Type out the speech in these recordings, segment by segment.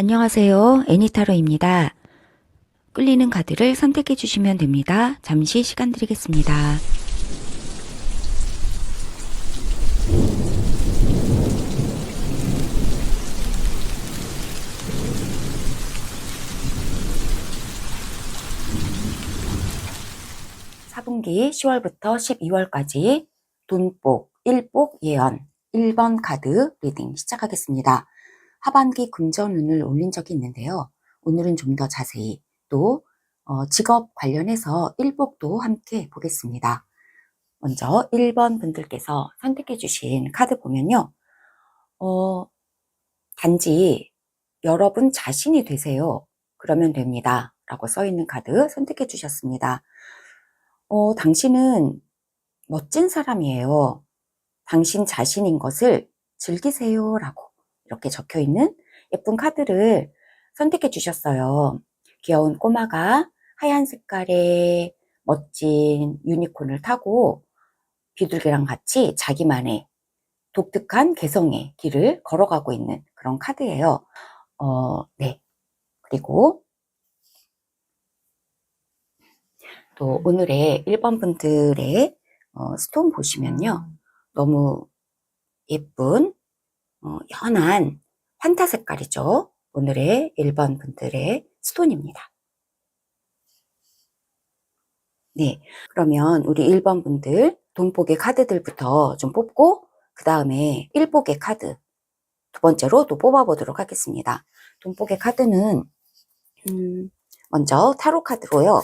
안녕하세요. 애니타로입니다. 끌리는 카드를 선택해 주시면 됩니다. 잠시 시간 드리겠습니다. (4분기) 10월부터 12월까지 돈복, 일복 예언 1번 카드 리딩 시작하겠습니다. 하반기 금전운을 올린 적이 있는데요. 오늘은 좀 더 자세히 또 직업 관련해서 일복도 함께 보겠습니다. 먼저 1번 분들께서 선택해 주신 카드 보면요. 단지 여러분 자신이 되세요. 그러면 됩니다. 라고 써있는 카드 선택해 주셨습니다. 당신은 멋진 사람이에요. 당신 자신인 것을 즐기세요. 라고 이렇게 적혀 있는 예쁜 카드를 선택해 주셨어요. 귀여운 꼬마가 하얀 색깔의 멋진 유니콘을 타고 비둘기랑 같이 자기만의 독특한 개성의 길을 걸어가고 있는 그런 카드예요. 네. 그리고 또 오늘의 1번 분들의 스톤 보시면요. 너무 예쁜 연한 환타 색깔이죠. 오늘의 1번 분들의 스톤입니다. 네, 그러면 우리 1번 분들 돈복의 카드들부터 좀 뽑고 그 다음에 1복의 카드 두 번째로 또 뽑아보도록 하겠습니다. 돈복의 카드는 먼저 타로 카드로요.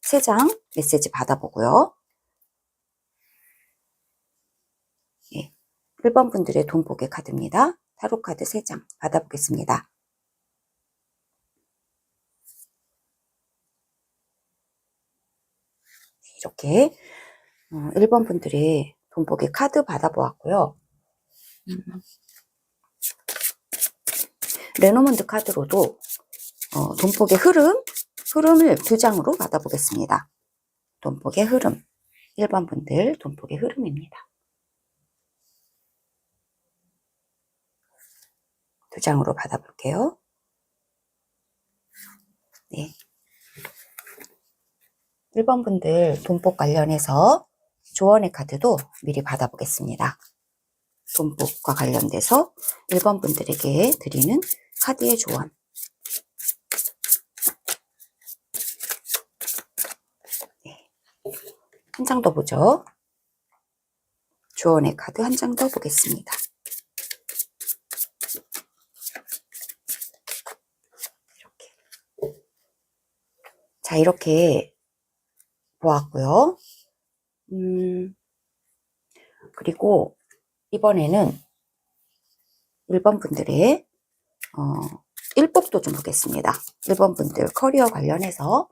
3장 메시지 받아보고요. 네, 1번 분들의 돈복의 카드입니다. 타로 카드 3장 받아보겠습니다. 이렇게 1번 분들의 돈복의 카드 받아보았고요. 레노먼드 카드로도 돈복의 흐름을 2장으로 받아보겠습니다. 돈복의 흐름, 1번 분들 돈복의 흐름입니다. 2장으로 받아볼게요. 네. 1번 분들 돈복 관련해서 조언의 카드도 미리 받아보겠습니다. 돈복과 관련돼서 1번 분들에게 드리는 카드의 조언. 네. 한 장 더 보죠. 조언의 카드 한 장 더 보겠습니다. 이렇게. 자, 이렇게 보았고요. 그리고 이번에는 1번 분들의 1복도 좀 보겠습니다. 1번 분들 커리어 관련해서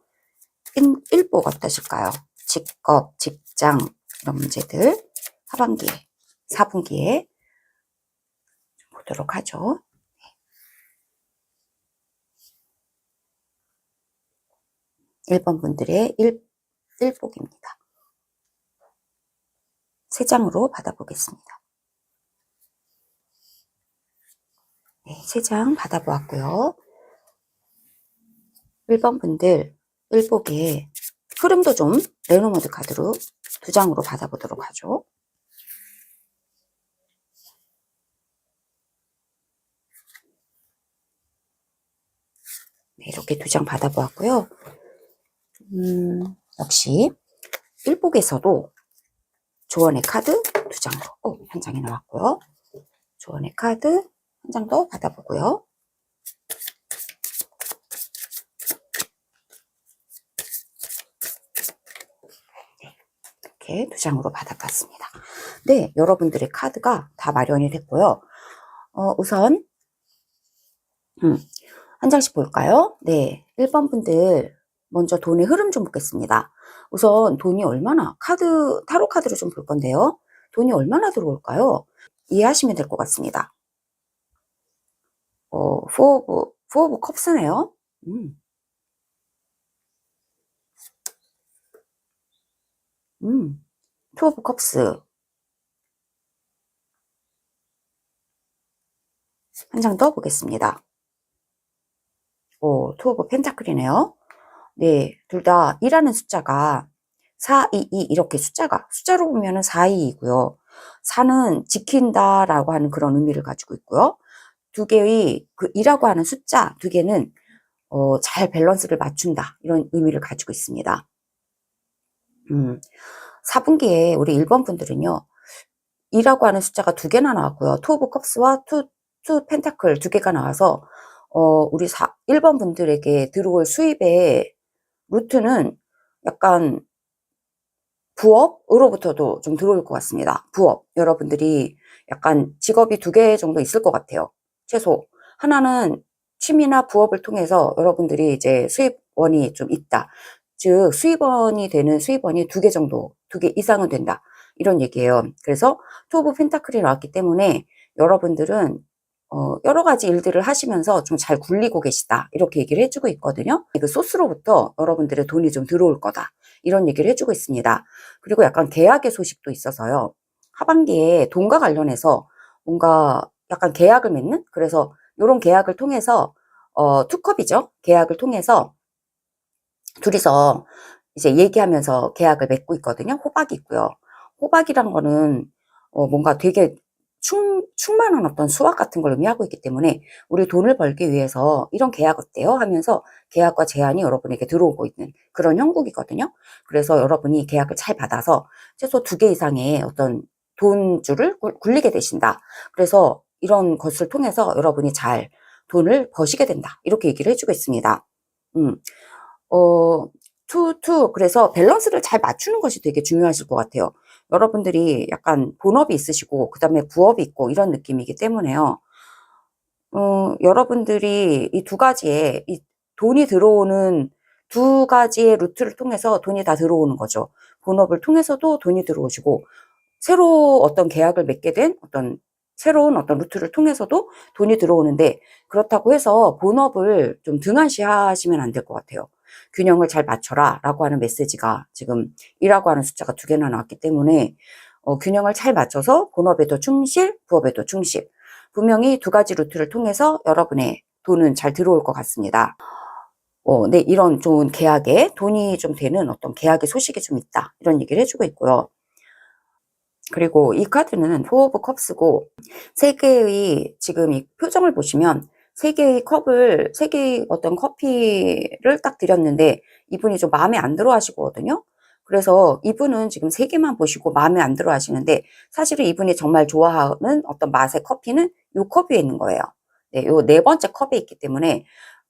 1복 어떠실까요? 직업, 직장 이런 문제들 하반기에 4분기에 보도록 하죠. 1번 분들의 1복입니다. 3장으로 받아보겠습니다. 네, 3장 받아보았고요. 1번 분들 1복의 흐름도 좀 레노모드 카드로 2장으로 받아보도록 하죠. 네, 이렇게 2장 받아보았고요. 역시 1복에서도 조언의 카드 2장으로 한 장이 나왔고요. 조언의 카드 한 장 더 받아보고요. 네, 이렇게 2장으로 받아봤습니다. 네, 여러분들의 카드가 다 마련이 됐고요. 우선 한 장씩 볼까요? 네, 1번 분들 먼저 돈의 흐름 좀 보겠습니다. 우선 돈이 얼마나 타로 카드로 좀 볼 건데요. 돈이 얼마나 들어올까요? 이해하시면 될 것 같습니다. 포 오브 컵스네요. 투 오브 컵스. 한 장 더 보겠습니다. 투 오브 펜타클이네요. 네, 둘 다 2라는 숫자가 4, 2, 2 이렇게 숫자로 보면은 4, 2이고요. 4는 지킨다라고 하는 그런 의미를 가지고 있고요. 두 개의 그 2라고 하는 숫자 두 개는 잘 밸런스를 맞춘다 이런 의미를 가지고 있습니다. 4분기에 우리 1번 분들은요. 2라고 하는 숫자가 두 개나 나왔고요. 투 오브 컵스와 투 펜타클 두 개가 나와서 우리 1번 분들에게 들어올 수입의 루트는 약간 부업으로부터도 좀 들어올 것 같습니다. 부업. 여러분들이 약간 직업이 두 개 정도 있을 것 같아요. 최소. 하나는 취미나 부업을 통해서 여러분들이 이제 수입원이 좀 있다. 즉, 수입원이 되는 수입원이 두 개 정도, 두 개 이상은 된다. 이런 얘기예요. 그래서 투 오브 펜타클이 나왔기 때문에 여러분들은 여러 가지 일들을 하시면서 좀 잘 굴리고 계시다. 이렇게 얘기를 해주고 있거든요. 그 소스로부터 여러분들의 돈이 좀 들어올 거다. 이런 얘기를 해주고 있습니다. 그리고 약간 계약의 소식도 있어서요. 하반기에 돈과 관련해서 뭔가 약간 계약을 맺는? 그래서 이런 계약을 통해서 투컵이죠. 계약을 통해서 둘이서 이제 얘기하면서 계약을 맺고 있거든요. 호박이 있고요. 호박이란 거는 뭔가 되게 충만한 어떤 수확 같은 걸 의미하고 있기 때문에 우리 돈을 벌기 위해서 이런 계약 어때요? 하면서 계약과 제안이 여러분에게 들어오고 있는 그런 형국이거든요. 그래서 여러분이 계약을 잘 받아서 최소 2개 이상의 어떤 돈줄을 굴리게 되신다. 그래서 이런 것을 통해서 여러분이 잘 돈을 버시게 된다. 이렇게 얘기를 해주고 있습니다. 어, 그래서 밸런스를 잘 맞추는 것이 되게 중요하실 것 같아요. 여러분들이 약간 본업이 있으시고, 그 다음에 부업이 있고, 이런 느낌이기 때문에요. 여러분들이 이 두 가지에, 이 돈이 들어오는 두 가지의 루트를 통해서 돈이 다 들어오는 거죠. 본업을 통해서도 돈이 들어오시고, 새로 어떤 계약을 맺게 된 어떤 새로운 어떤 루트를 통해서도 돈이 들어오는데, 그렇다고 해서 본업을 좀 등한시하시면 안 될 것 같아요. 균형을 잘 맞춰라 라고 하는 메시지가 지금 2라고 하는 숫자가 두 개나 나왔기 때문에 균형을 잘 맞춰서 본업에도 충실, 부업에도 충실. 분명히 두 가지 루트를 통해서 여러분의 돈은 잘 들어올 것 같습니다. 네, 이런 좋은 계약에 돈이 좀 되는 어떤 계약의 소식이 좀 있다. 이런 얘기를 해주고 있고요. 그리고 이 카드는 포 오브 컵스고 세 개의 지금 이 표정을 보시면 세 개의 어떤 커피를 딱 드렸는데 이분이 좀 마음에 안 들어 하시거든요. 그래서 이분은 지금 세 개만 보시고 마음에 안 들어 하시는데 사실은 이분이 정말 좋아하는 어떤 맛의 커피는 요 컵 위에 있는 거예요. 네, 요 네 번째 컵에 있기 때문에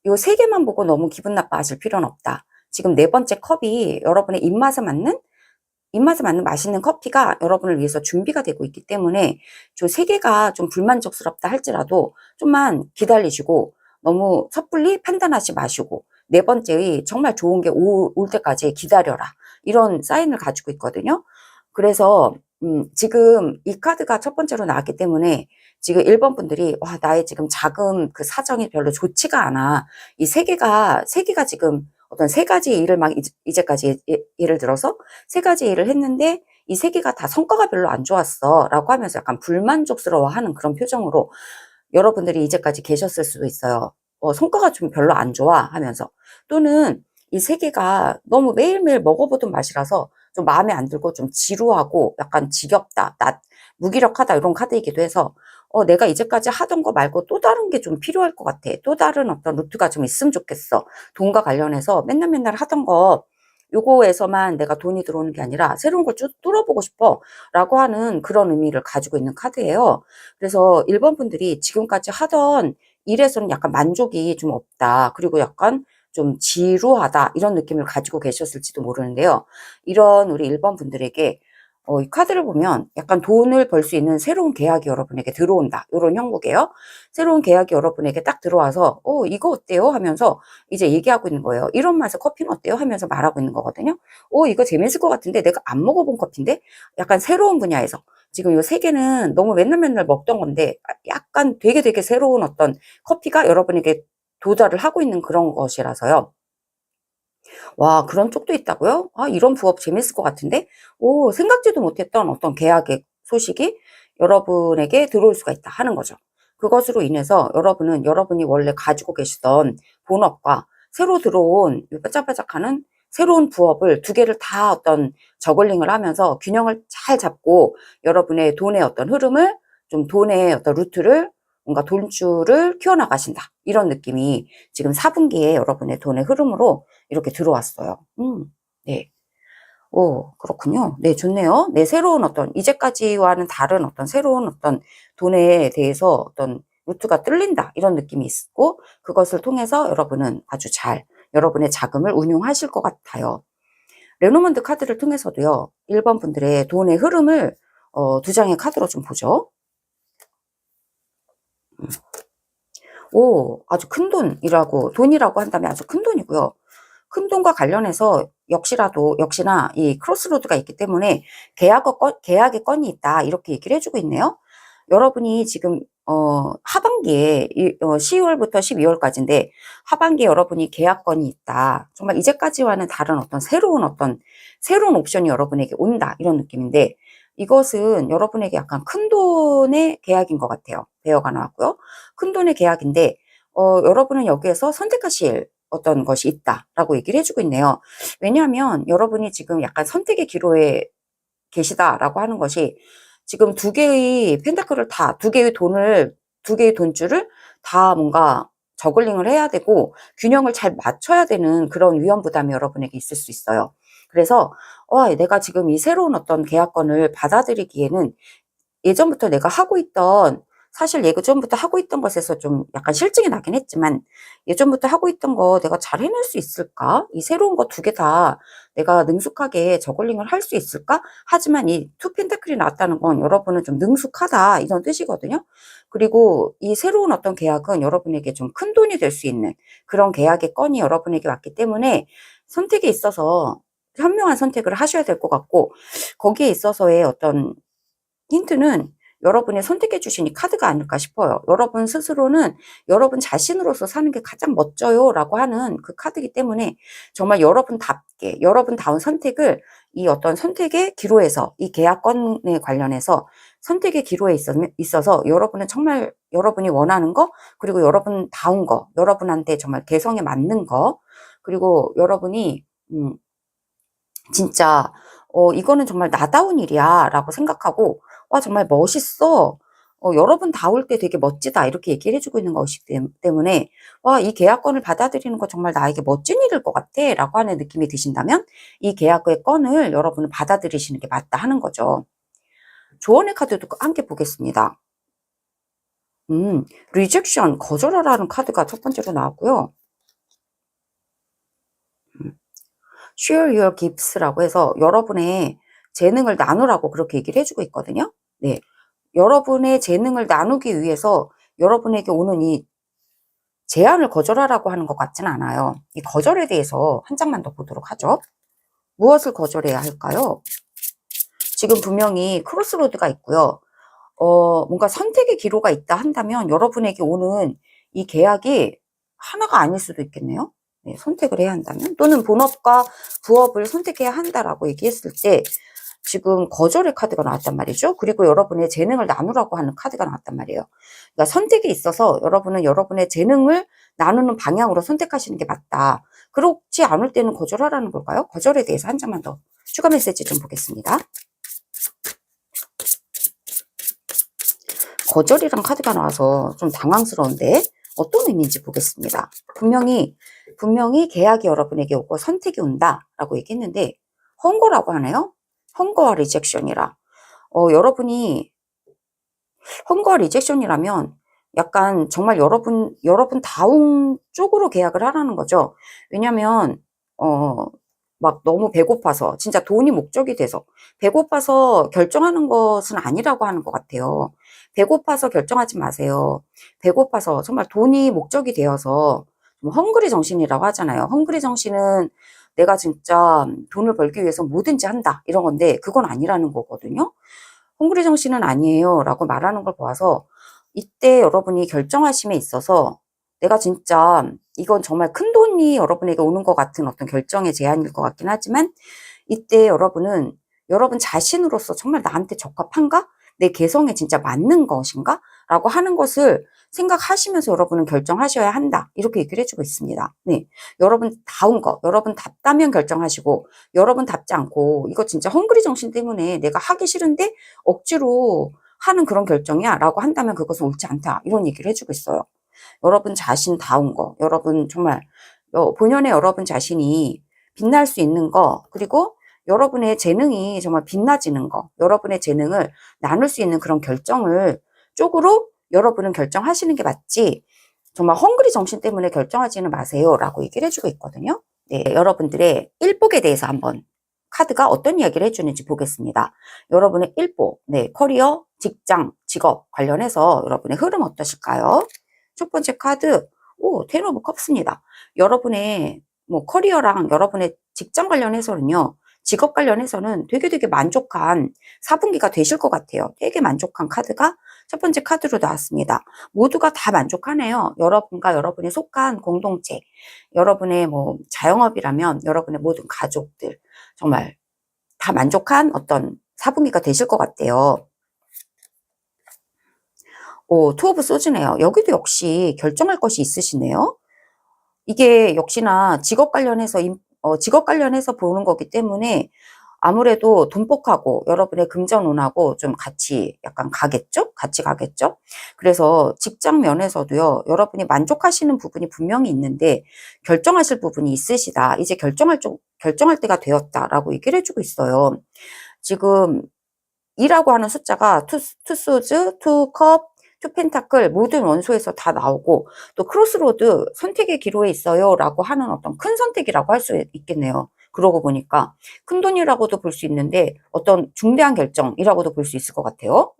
요 세 개만 보고 너무 기분 나빠하실 필요는 없다. 지금 네 번째 컵이 여러분의 입맛에 맞는 맛있는 커피가 여러분을 위해서 준비가 되고 있기 때문에 저 세 개가 좀 불만족스럽다 할지라도 좀만 기다리시고 너무 섣불리 판단하지 마시고 네 번째의 정말 좋은 게 올 때까지 기다려라. 이런 사인을 가지고 있거든요. 그래서 지금 이 카드가 첫 번째로 나왔기 때문에 지금 1번 분들이 와, 나의 지금 자금 그 사정이 별로 좋지가 않아. 이 세 개가 지금 어떤 세 가지 일을 막 이제까지 예를 들어서 세 가지 일을 했는데 이 세 개가 다 성과가 별로 안 좋았어 라고 하면서 약간 불만족스러워하는 그런 표정으로 여러분들이 이제까지 계셨을 수도 있어요. 성과가 좀 별로 안 좋아 하면서 또는 이 세 개가 너무 매일매일 먹어보던 맛이라서 좀 마음에 안 들고 좀 지루하고 약간 지겹다, 무기력하다 이런 카드이기도 해서 내가 이제까지 하던 거 말고 또 다른 게 좀 필요할 것 같아. 또 다른 어떤 루트가 좀 있으면 좋겠어. 돈과 관련해서 맨날 하던 거 요거에서만 내가 돈이 들어오는 게 아니라 새로운 걸 쭉 뚫어보고 싶어 라고 하는 그런 의미를 가지고 있는 카드예요. 그래서 1번 분들이 지금까지 하던 일에서는 약간 만족이 좀 없다. 그리고 약간 좀 지루하다. 이런 느낌을 가지고 계셨을지도 모르는데요. 이런 우리 1번 분들에게 이 카드를 보면 약간 돈을 벌 수 있는 새로운 계약이 여러분에게 들어온다. 이런 형국이에요. 새로운 계약이 여러분에게 딱 들어와서 이거 어때요? 하면서 이제 얘기하고 있는 거예요. 이런 맛의 커피는 어때요? 하면서 말하고 있는 거거든요. 이거 재밌을 것 같은데 내가 안 먹어본 커피인데 약간 새로운 분야에서 지금 요 세 개는 너무 맨날 먹던 건데 약간 되게 새로운 어떤 커피가 여러분에게 도달을 하고 있는 그런 것이라서요. 와, 그런 쪽도 있다고요? 아, 이런 부업 재밌을 것 같은데? 생각지도 못했던 어떤 계약의 소식이 여러분에게 들어올 수가 있다 하는 거죠. 그것으로 인해서 여러분은 여러분이 원래 가지고 계시던 본업과 새로 들어온 반짝반짝하는 새로운 부업을 두 개를 다 어떤 저글링을 하면서 균형을 잘 잡고 여러분의 돈의 어떤 흐름을 좀 돈의 어떤 루트를 뭔가 돈줄을 키워나가신다. 이런 느낌이 지금 4분기에 여러분의 돈의 흐름으로 이렇게 들어왔어요. 네. 오, 그렇군요. 네, 좋네요. 네, 새로운 어떤, 이제까지와는 다른 어떤 새로운 어떤 돈에 대해서 어떤 루트가 뚫린다. 이런 느낌이 있고, 그것을 통해서 여러분은 아주 잘 여러분의 자금을 운용하실 것 같아요. 레노먼드 카드를 통해서도요, 1번 분들의 돈의 흐름을 두 장의 카드로 좀 보죠. 오, 아주 큰 돈이라고, 돈이라고 한다면 아주 큰 돈이고요. 큰 돈과 관련해서 역시나 이 크로스로드가 있기 때문에 계약의 건이 있다. 이렇게 얘기를 해주고 있네요. 여러분이 지금, 하반기에, 10월부터 12월까지인데, 하반기에 여러분이 계약건이 있다. 정말 이제까지와는 다른 새로운 옵션이 여러분에게 온다. 이런 느낌인데, 이것은 여러분에게 약간 큰 돈의 계약인 것 같아요. 배어가 나왔고요. 큰 돈의 계약인데, 여러분은 여기에서 선택하실 어떤 것이 있다라고 얘기를 해주고 있네요. 왜냐하면 여러분이 지금 약간 선택의 기로에 계시다라고 하는 것이 지금 두 개의 펜타클을 다, 두 개의 돈줄을 다 뭔가 저글링을 해야 되고 균형을 잘 맞춰야 되는 그런 위험 부담이 여러분에게 있을 수 있어요. 그래서 내가 지금 이 새로운 어떤 계약건을 받아들이기에는 예전부터 내가 사실 예전부터 하고 있던 것에서 좀 약간 실증이 나긴 했지만 예전부터 하고 있던 거 내가 잘 해낼 수 있을까? 이 새로운 거 두 개 다 내가 능숙하게 저글링을 할 수 있을까? 하지만 이 투 펜타클이 나왔다는 건 여러분은 좀 능숙하다 이런 뜻이거든요. 그리고 이 새로운 어떤 계약은 여러분에게 좀 큰 돈이 될 수 있는 그런 계약의 건이 여러분에게 왔기 때문에 선택에 있어서 현명한 선택을 하셔야 될 것 같고 거기에 있어서의 어떤 힌트는 여러분이 선택해 주신 이 카드가 아닐까 싶어요. 여러분 스스로는 여러분 자신으로서 사는 게 가장 멋져요 라고 하는 그 카드이기 때문에 정말 여러분답게 여러분다운 선택을 이 어떤 선택의 기로에서 이 계약건에 관련해서 선택의 기로에 있어서 여러분은 정말 여러분이 원하는 거 그리고 여러분다운 거 여러분한테 정말 개성에 맞는 거 그리고 여러분이 진짜 이거는 정말 나다운 일이야 라고 생각하고 와 정말 멋있어 여러분다울 때 되게 멋지다 이렇게 얘기를 해주고 있는 것이기 때문에 와 이 계약건을 받아들이는 거 정말 나에게 멋진 일일 것 같아 라고 하는 느낌이 드신다면 이 계약의 건을 여러분은 받아들이시는 게 맞다 하는 거죠. 조언의 카드도 함께 보겠습니다. 리젝션 거절하라는 카드가 첫 번째로 나왔고요. Share your gifts라고 해서 여러분의 재능을 나누라고 그렇게 얘기를 해주고 있거든요. 네. 여러분의 재능을 나누기 위해서 여러분에게 오는 이 제안을 거절하라고 하는 것 같지는 않아요. 이 거절에 대해서 한 장만 더 보도록 하죠. 무엇을 거절해야 할까요? 지금 분명히 크로스로드가 있고요. 뭔가 선택의 기로가 있다 한다면 여러분에게 오는 이 계약이 하나가 아닐 수도 있겠네요. 네, 선택을 해야 한다면 또는 본업과 부업을 선택해야 한다라고 얘기했을 때 지금 거절의 카드가 나왔단 말이죠. 그리고 여러분의 재능을 나누라고 하는 카드가 나왔단 말이에요. 그러니까 선택에 있어서 여러분은 여러분의 재능을 나누는 방향으로 선택하시는 게 맞다. 그렇지 않을 때는 거절하라는 걸까요? 거절에 대해서 한 장만 더 추가 메시지 좀 보겠습니다. 거절이란 카드가 나와서 좀 당황스러운데 어떤 의미인지 보겠습니다. 분명히 계약이 여러분에게 오고 선택이 온다라고 얘기했는데 헝거라고 하네요. 헝거와 리젝션이라. 여러분이 헝거와 리젝션이라면 약간 정말 여러분다운 쪽으로 계약을 하라는 거죠. 왜냐면 막 너무 배고파서 진짜 돈이 목적이 돼서 배고파서 결정하는 것은 아니라고 하는 것 같아요. 배고파서 결정하지 마세요. 배고파서 정말 돈이 목적이 되어서 헝그리 정신이라고 하잖아요. 헝그리 정신은 내가 진짜 돈을 벌기 위해서 뭐든지 한다 이런 건데 그건 아니라는 거거든요. 헝그리 정신은 아니에요 라고 말하는 걸 보아서 이때 여러분이 결정하심에 있어서 내가 진짜 이건 정말 큰 돈이 여러분에게 오는 것 같은 어떤 결정의 제안일 것 같긴 하지만 이때 여러분은 여러분 자신으로서 정말 나한테 적합한가? 내 개성에 진짜 맞는 것인가? 라고 하는 것을 생각하시면서 여러분은 결정하셔야 한다. 이렇게 얘기를 해주고 있습니다. 네. 여러분 다운 거, 여러분 답다면 결정하시고, 여러분 답지 않고, 이거 진짜 헝그리 정신 때문에 내가 하기 싫은데 억지로 하는 그런 결정이야 라고 한다면 그것은 옳지 않다. 이런 얘기를 해주고 있어요. 여러분 자신 다운 거, 여러분 정말 본연의 여러분 자신이 빛날 수 있는 거, 그리고 여러분의 재능이 정말 빛나지는 거, 여러분의 재능을 나눌 수 있는 그런 결정을 쪽으로 여러분은 결정하시는 게 맞지, 정말 헝그리 정신 때문에 결정하지는 마세요 라고 얘기를 해주고 있거든요. 네, 여러분들의 일복에 대해서 한번 카드가 어떤 이야기를 해주는지 보겠습니다. 여러분의 일복, 네, 커리어, 직장, 직업 관련해서 여러분의 흐름 어떠실까요? 첫 번째 카드, 텐 오브 컵스입니다. 여러분의 커리어랑 여러분의 직장 관련해서는요, 직업 관련해서는 되게 만족한 4분기가 되실 것 같아요. 되게 만족한 카드가 첫 번째 카드로 나왔습니다. 모두가 다 만족하네요. 여러분과 여러분이 속한 공동체, 여러분의 자영업이라면 여러분의 모든 가족들, 정말 다 만족한 어떤 4분기가 되실 것 같아요. 투 오브 소즈네요. 여기도 역시 결정할 것이 있으시네요. 이게 역시나 직업 관련해서 보는 거기 때문에 아무래도 돈복하고 여러분의 금전운하고 좀 같이 약간 가겠죠? 같이 가겠죠? 그래서 직장 면에서도요, 여러분이 만족하시는 부분이 분명히 있는데 결정하실 부분이 있으시다. 이제 결정할 때가 되었다라고 얘기를 해주고 있어요. 지금 2라고 하는 숫자가 투 소즈, 투 컵, 투 펜타클 모든 원소에서 다 나오고, 또 크로스로드 선택의 기로에 있어요 라고 하는 어떤 큰 선택이라고 할 수 있겠네요. 그러고 보니까 큰 돈이라고도 볼 수 있는데 어떤 중대한 결정이라고도 볼 수 있을 것 같아요.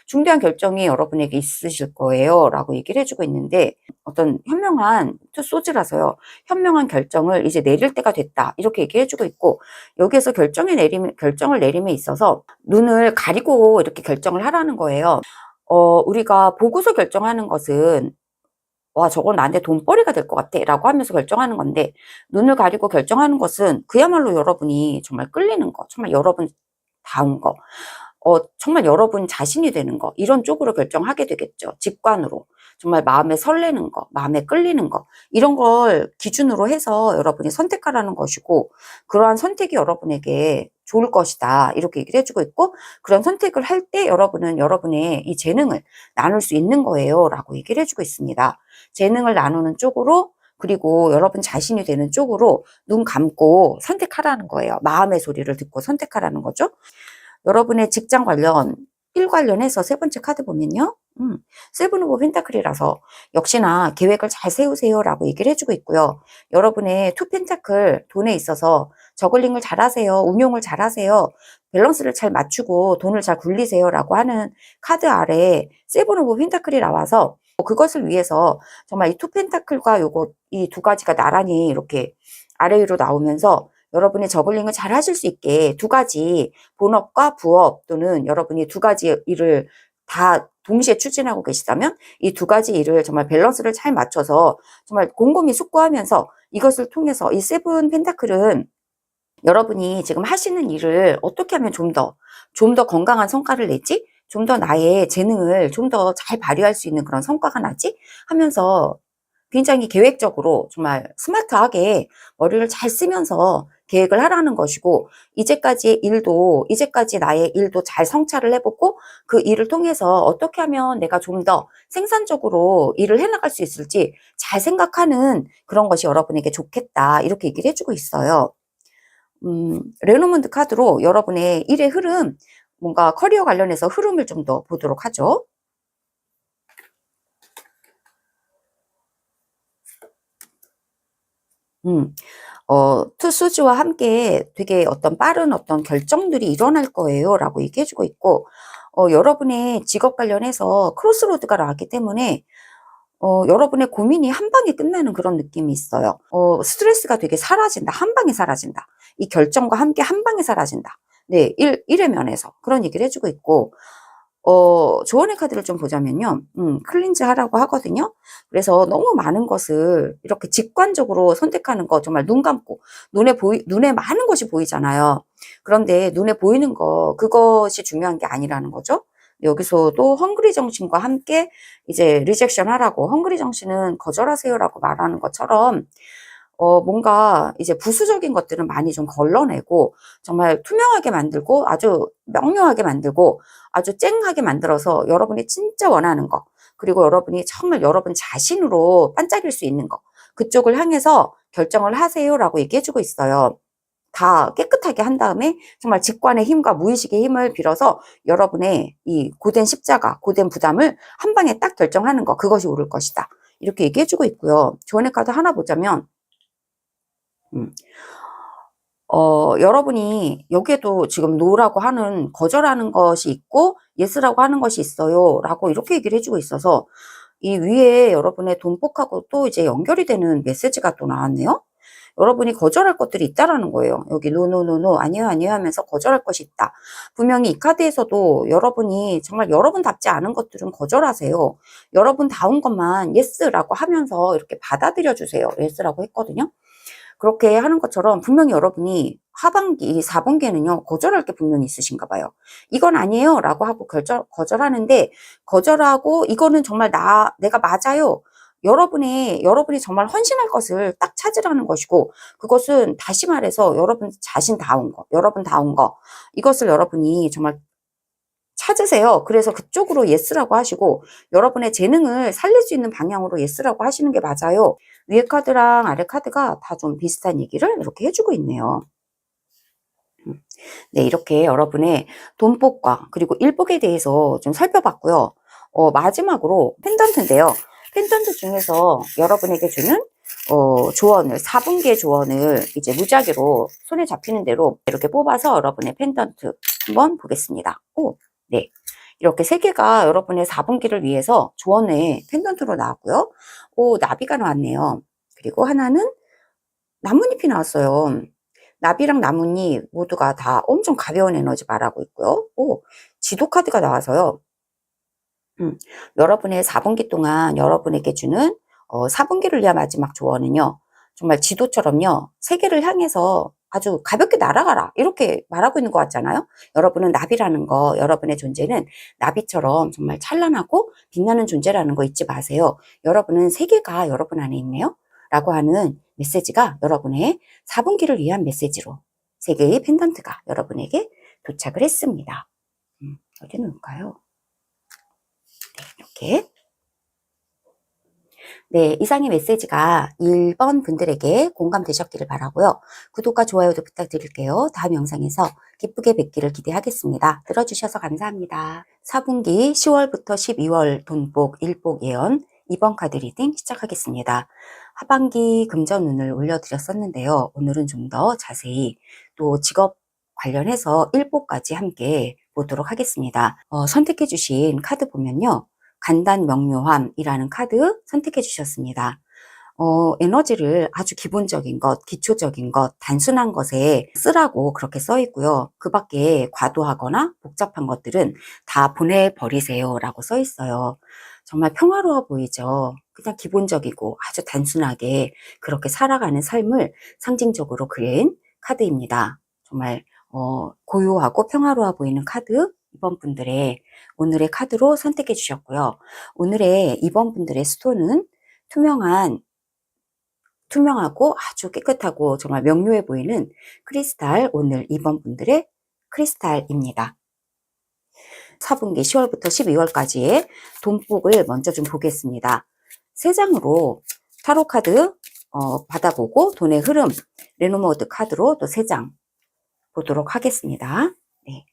중대한 결정이 여러분에게 있으실 거예요 라고 얘기를 해주고 있는데, 어떤 현명한 투 소즈라서요, 현명한 결정을 이제 내릴 때가 됐다 이렇게 얘기해주고 있고, 여기에서 결정을 내림에 있어서 눈을 가리고 이렇게 결정을 하라는 거예요. 우리가 보고서 결정하는 것은 와, 저건 나한테 돈벌이가 될 것 같아 라고 하면서 결정하는 건데, 눈을 가리고 결정하는 것은 그야말로 여러분이 정말 끌리는 거, 정말 여러분 다운 거, 정말 여러분 자신이 되는 거, 이런 쪽으로 결정하게 되겠죠. 직관으로 정말 마음에 설레는 거, 마음에 끌리는 거, 이런 걸 기준으로 해서 여러분이 선택하라는 것이고, 그러한 선택이 여러분에게 좋을 것이다 이렇게 얘기를 해주고 있고, 그런 선택을 할 때 여러분은 여러분의 이 재능을 나눌 수 있는 거예요 라고 얘기를 해주고 있습니다. 재능을 나누는 쪽으로, 그리고 여러분 자신이 되는 쪽으로 눈 감고 선택하라는 거예요. 마음의 소리를 듣고 선택하라는 거죠. 여러분의 직장 관련, 일 관련해서 세 번째 카드 보면요, 세븐 오브 펜타클이라서 역시나 계획을 잘 세우세요 라고 얘기를 해주고 있고요. 여러분의 투 펜타클, 돈에 있어서 저글링을 잘 하세요, 운용을 잘 하세요, 밸런스를 잘 맞추고 돈을 잘 굴리세요 라고 하는 카드 아래 세븐 오브 펜타클이 나와서, 그것을 위해서 정말 이 투 펜타클과 이 두 가지가 나란히 이렇게 아래 위로 나오면서 여러분이 저글링을 잘 하실 수 있게 두 가지 본업과 부업, 또는 여러분이 두 가지 일을 다 동시에 추진하고 계시다면 이 두 가지 일을 정말 밸런스를 잘 맞춰서 정말 곰곰이 숙고하면서, 이것을 통해서 이 세븐 펜타클은 여러분이 지금 하시는 일을 어떻게 하면 좀 더 건강한 성과를 내지, 좀 더 나의 재능을 좀 더 잘 발휘할 수 있는 그런 성과가 나지 하면서 굉장히 계획적으로 정말 스마트하게 머리를 잘 쓰면서 계획을 하라는 것이고, 이제까지 나의 일도 잘 성찰을 해보고, 그 일을 통해서 어떻게 하면 내가 좀 더 생산적으로 일을 해나갈 수 있을지 잘 생각하는 그런 것이 여러분에게 좋겠다 이렇게 얘기를 해주고 있어요. 레노먼드 카드로 여러분의 일의 흐름, 뭔가 커리어 관련해서 흐름을 좀 더 보도록 하죠. 투수즈와 함께 되게 어떤 빠른 어떤 결정들이 일어날 거예요 라고 얘기해주고 있고, 여러분의 직업 관련해서 크로스로드가 나왔기 때문에 여러분의 고민이 한 방에 끝나는 그런 느낌이 있어요. 스트레스가 되게 사라진다. 한 방에 사라진다. 이 결정과 함께 한 방에 사라진다. 네, 일의 면에서 그런 얘기를 해주고 있고, 조언의 카드를 좀 보자면요, 클린즈 하라고 하거든요. 그래서 너무 많은 것을 이렇게 직관적으로 선택하는 거, 정말 눈 감고, 눈에 많은 것이 보이잖아요. 그런데 눈에 보이는 거, 그것이 중요한 게 아니라는 거죠. 여기서도 헝그리 정신과 함께 이제 리젝션 하라고, 헝그리 정신은 거절하세요라고 말하는 것처럼 뭔가 이제 부수적인 것들은 많이 좀 걸러내고 정말 투명하게 만들고 아주 명료하게 만들고 아주 쨍하게 만들어서 여러분이 진짜 원하는 거, 그리고 여러분이 정말 여러분 자신으로 반짝일 수 있는 거, 그쪽을 향해서 결정을 하세요라고 얘기해주고 있어요. 다 깨끗하게 한 다음에 정말 직관의 힘과 무의식의 힘을 빌어서 여러분의 이 고된 십자가, 고된 부담을 한 방에 딱 결정하는 거, 그것이 옳을 것이다. 이렇게 얘기해주고 있고요. 조언의 카드 하나 보자면 여러분이 여기에도 지금 노라고 하는, 거절하는 것이 있고 예스라고 하는 것이 있어요 라고 이렇게 얘기를 해주고 있어서 이 위에 여러분의 돈복하고 또 이제 연결이 되는 메시지가 또 나왔네요. 여러분이 거절할 것들이 있다라는 거예요. 여기 노노노노 아니요 아니요 하면서 거절할 것이 있다. 분명히 이 카드에서도 여러분이 정말 여러분답지 않은 것들은 거절하세요. 여러분다운 것만 예스라고 하면서 이렇게 받아들여 주세요. 예스라고 했거든요. 그렇게 하는 것처럼 분명히 여러분이 하반기, 4분기에는요, 거절할 게 분명히 있으신가 봐요. 이건 아니에요 라고 하고 거절하는데, 거절하고 이거는 정말 내가 맞아요. 여러분이 정말 헌신할 것을 딱 찾으라는 것이고, 그것은 다시 말해서 여러분 자신다운 거, 여러분다운 거, 이것을 여러분이 정말 찾으세요. 그래서 그쪽으로 예스라고 하시고 여러분의 재능을 살릴 수 있는 방향으로 예스라고 하시는 게 맞아요. 위에 카드랑 아래 카드가 다 좀 비슷한 얘기를 이렇게 해주고 있네요. 네, 이렇게 여러분의 돈복과 그리고 일복에 대해서 좀 살펴봤고요. 마지막으로 펜던트인데요. 펜던트 중에서 여러분에게 주는 조언을, 4분기의 조언을 이제 무작위로 손에 잡히는 대로 이렇게 뽑아서 여러분의 펜던트 한번 보겠습니다. 네. 이렇게 3개가 여러분의 4분기를 위해서 조언의 펜던트로 나왔고요. 나비가 나왔네요. 그리고 하나는 나뭇잎이 나왔어요. 나비랑 나뭇잎 모두가 다 엄청 가벼운 에너지 말하고 있고요. 지도 카드가 나와서요. 여러분의 4분기 동안 여러분에게 주는 4분기를 위한 마지막 조언은요. 정말 지도처럼요. 세계를 향해서 아주 가볍게 날아가라 이렇게 말하고 있는 것 같잖아요. 여러분은 나비라는 거, 여러분의 존재는 나비처럼 정말 찬란하고 빛나는 존재라는 거 잊지 마세요. 여러분은 세계가 여러분 안에 있네요. 라고 하는 메시지가 여러분의 4분기를 위한 메시지로 3개의 펜던트가 여러분에게 도착을 했습니다. 어디 놓을까요? 이렇게. 네, 이상의 메시지가 1번 분들에게 공감되셨기를 바라고요. 구독과 좋아요도 부탁드릴게요. 다음 영상에서 기쁘게 뵙기를 기대하겠습니다. 들어주셔서 감사합니다. 4분기 10월부터 12월 돈복, 일복 예언 2번 카드 리딩 시작하겠습니다. 하반기 금전운을 올려드렸었는데요. 오늘은 좀 더 자세히 또 직업 관련해서 일복까지 함께 보도록 하겠습니다. 선택해 주신 카드 보면요. 간단 명료함이라는 카드 선택해 주셨습니다. 에너지를 아주 기본적인 것, 기초적인 것, 단순한 것에 쓰라고 그렇게 써 있고요. 그 밖에 과도하거나 복잡한 것들은 다 보내버리세요 라고 써 있어요. 정말 평화로워 보이죠? 그냥 기본적이고 아주 단순하게 그렇게 살아가는 삶을 상징적으로 그린 카드입니다. 정말 고요하고 평화로워 보이는 카드, 이번 분들의 오늘의 카드로 선택해 주셨고요. 오늘의 이번 분들의 스톤은 투명하고 아주 깨끗하고 정말 명료해 보이는 크리스탈, 오늘 이번 분들의 크리스탈입니다. 4분기 10월부터 12월까지의 돈복을 먼저 좀 보겠습니다. 3장으로 타로 카드 받아보고 돈의 흐름, 레노모드 카드로 또 3장 보도록 하겠습니다. 네.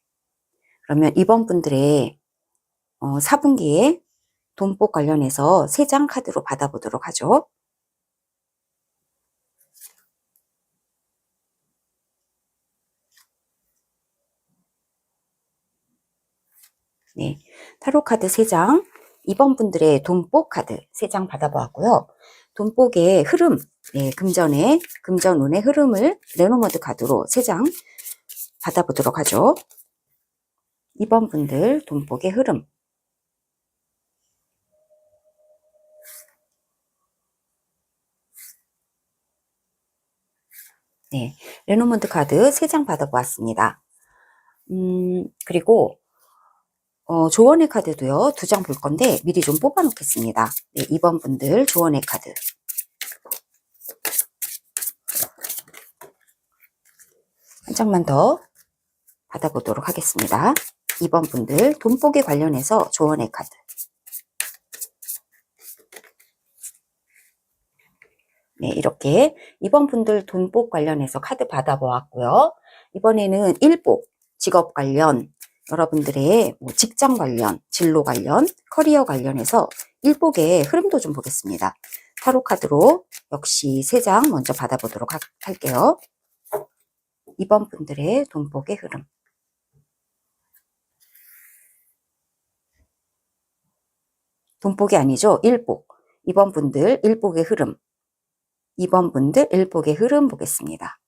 그러면 이번 분들의 4분기에 돈복 관련해서 3장 카드로 받아보도록 하죠. 네, 타로 카드 3장, 이번 분들의 돈복 카드 3장 받아보았고요. 돈복의 흐름, 네, 금전운의 흐름을 레노모드 카드로 3장 받아보도록 하죠. 이번 분들 돈복의 흐름. 네, 레노모드 카드 3장 받아보았습니다. 그리고 조언의 카드도요, 2장 볼 건데 미리 좀 뽑아 놓겠습니다. 네, 2번 분들 조언의 카드. 한 장만 더 받아보도록 하겠습니다. 2번 분들 돈복에 관련해서 조언의 카드. 네, 이렇게 2번 분들 돈복 관련해서 카드 받아보았고요. 이번에는 1복, 직업 관련, 여러분들의 뭐 직장 관련, 진로 관련, 커리어 관련해서 1복의 흐름도 좀 보겠습니다. 타로 카드로 역시 3장 먼저 받아보도록 할게요. 2번 분들의 돈복의 흐름. 돈복이 아니죠. 1복. 2번 분들 1복의 흐름. 2번 분들 1복의 흐름 보겠습니다.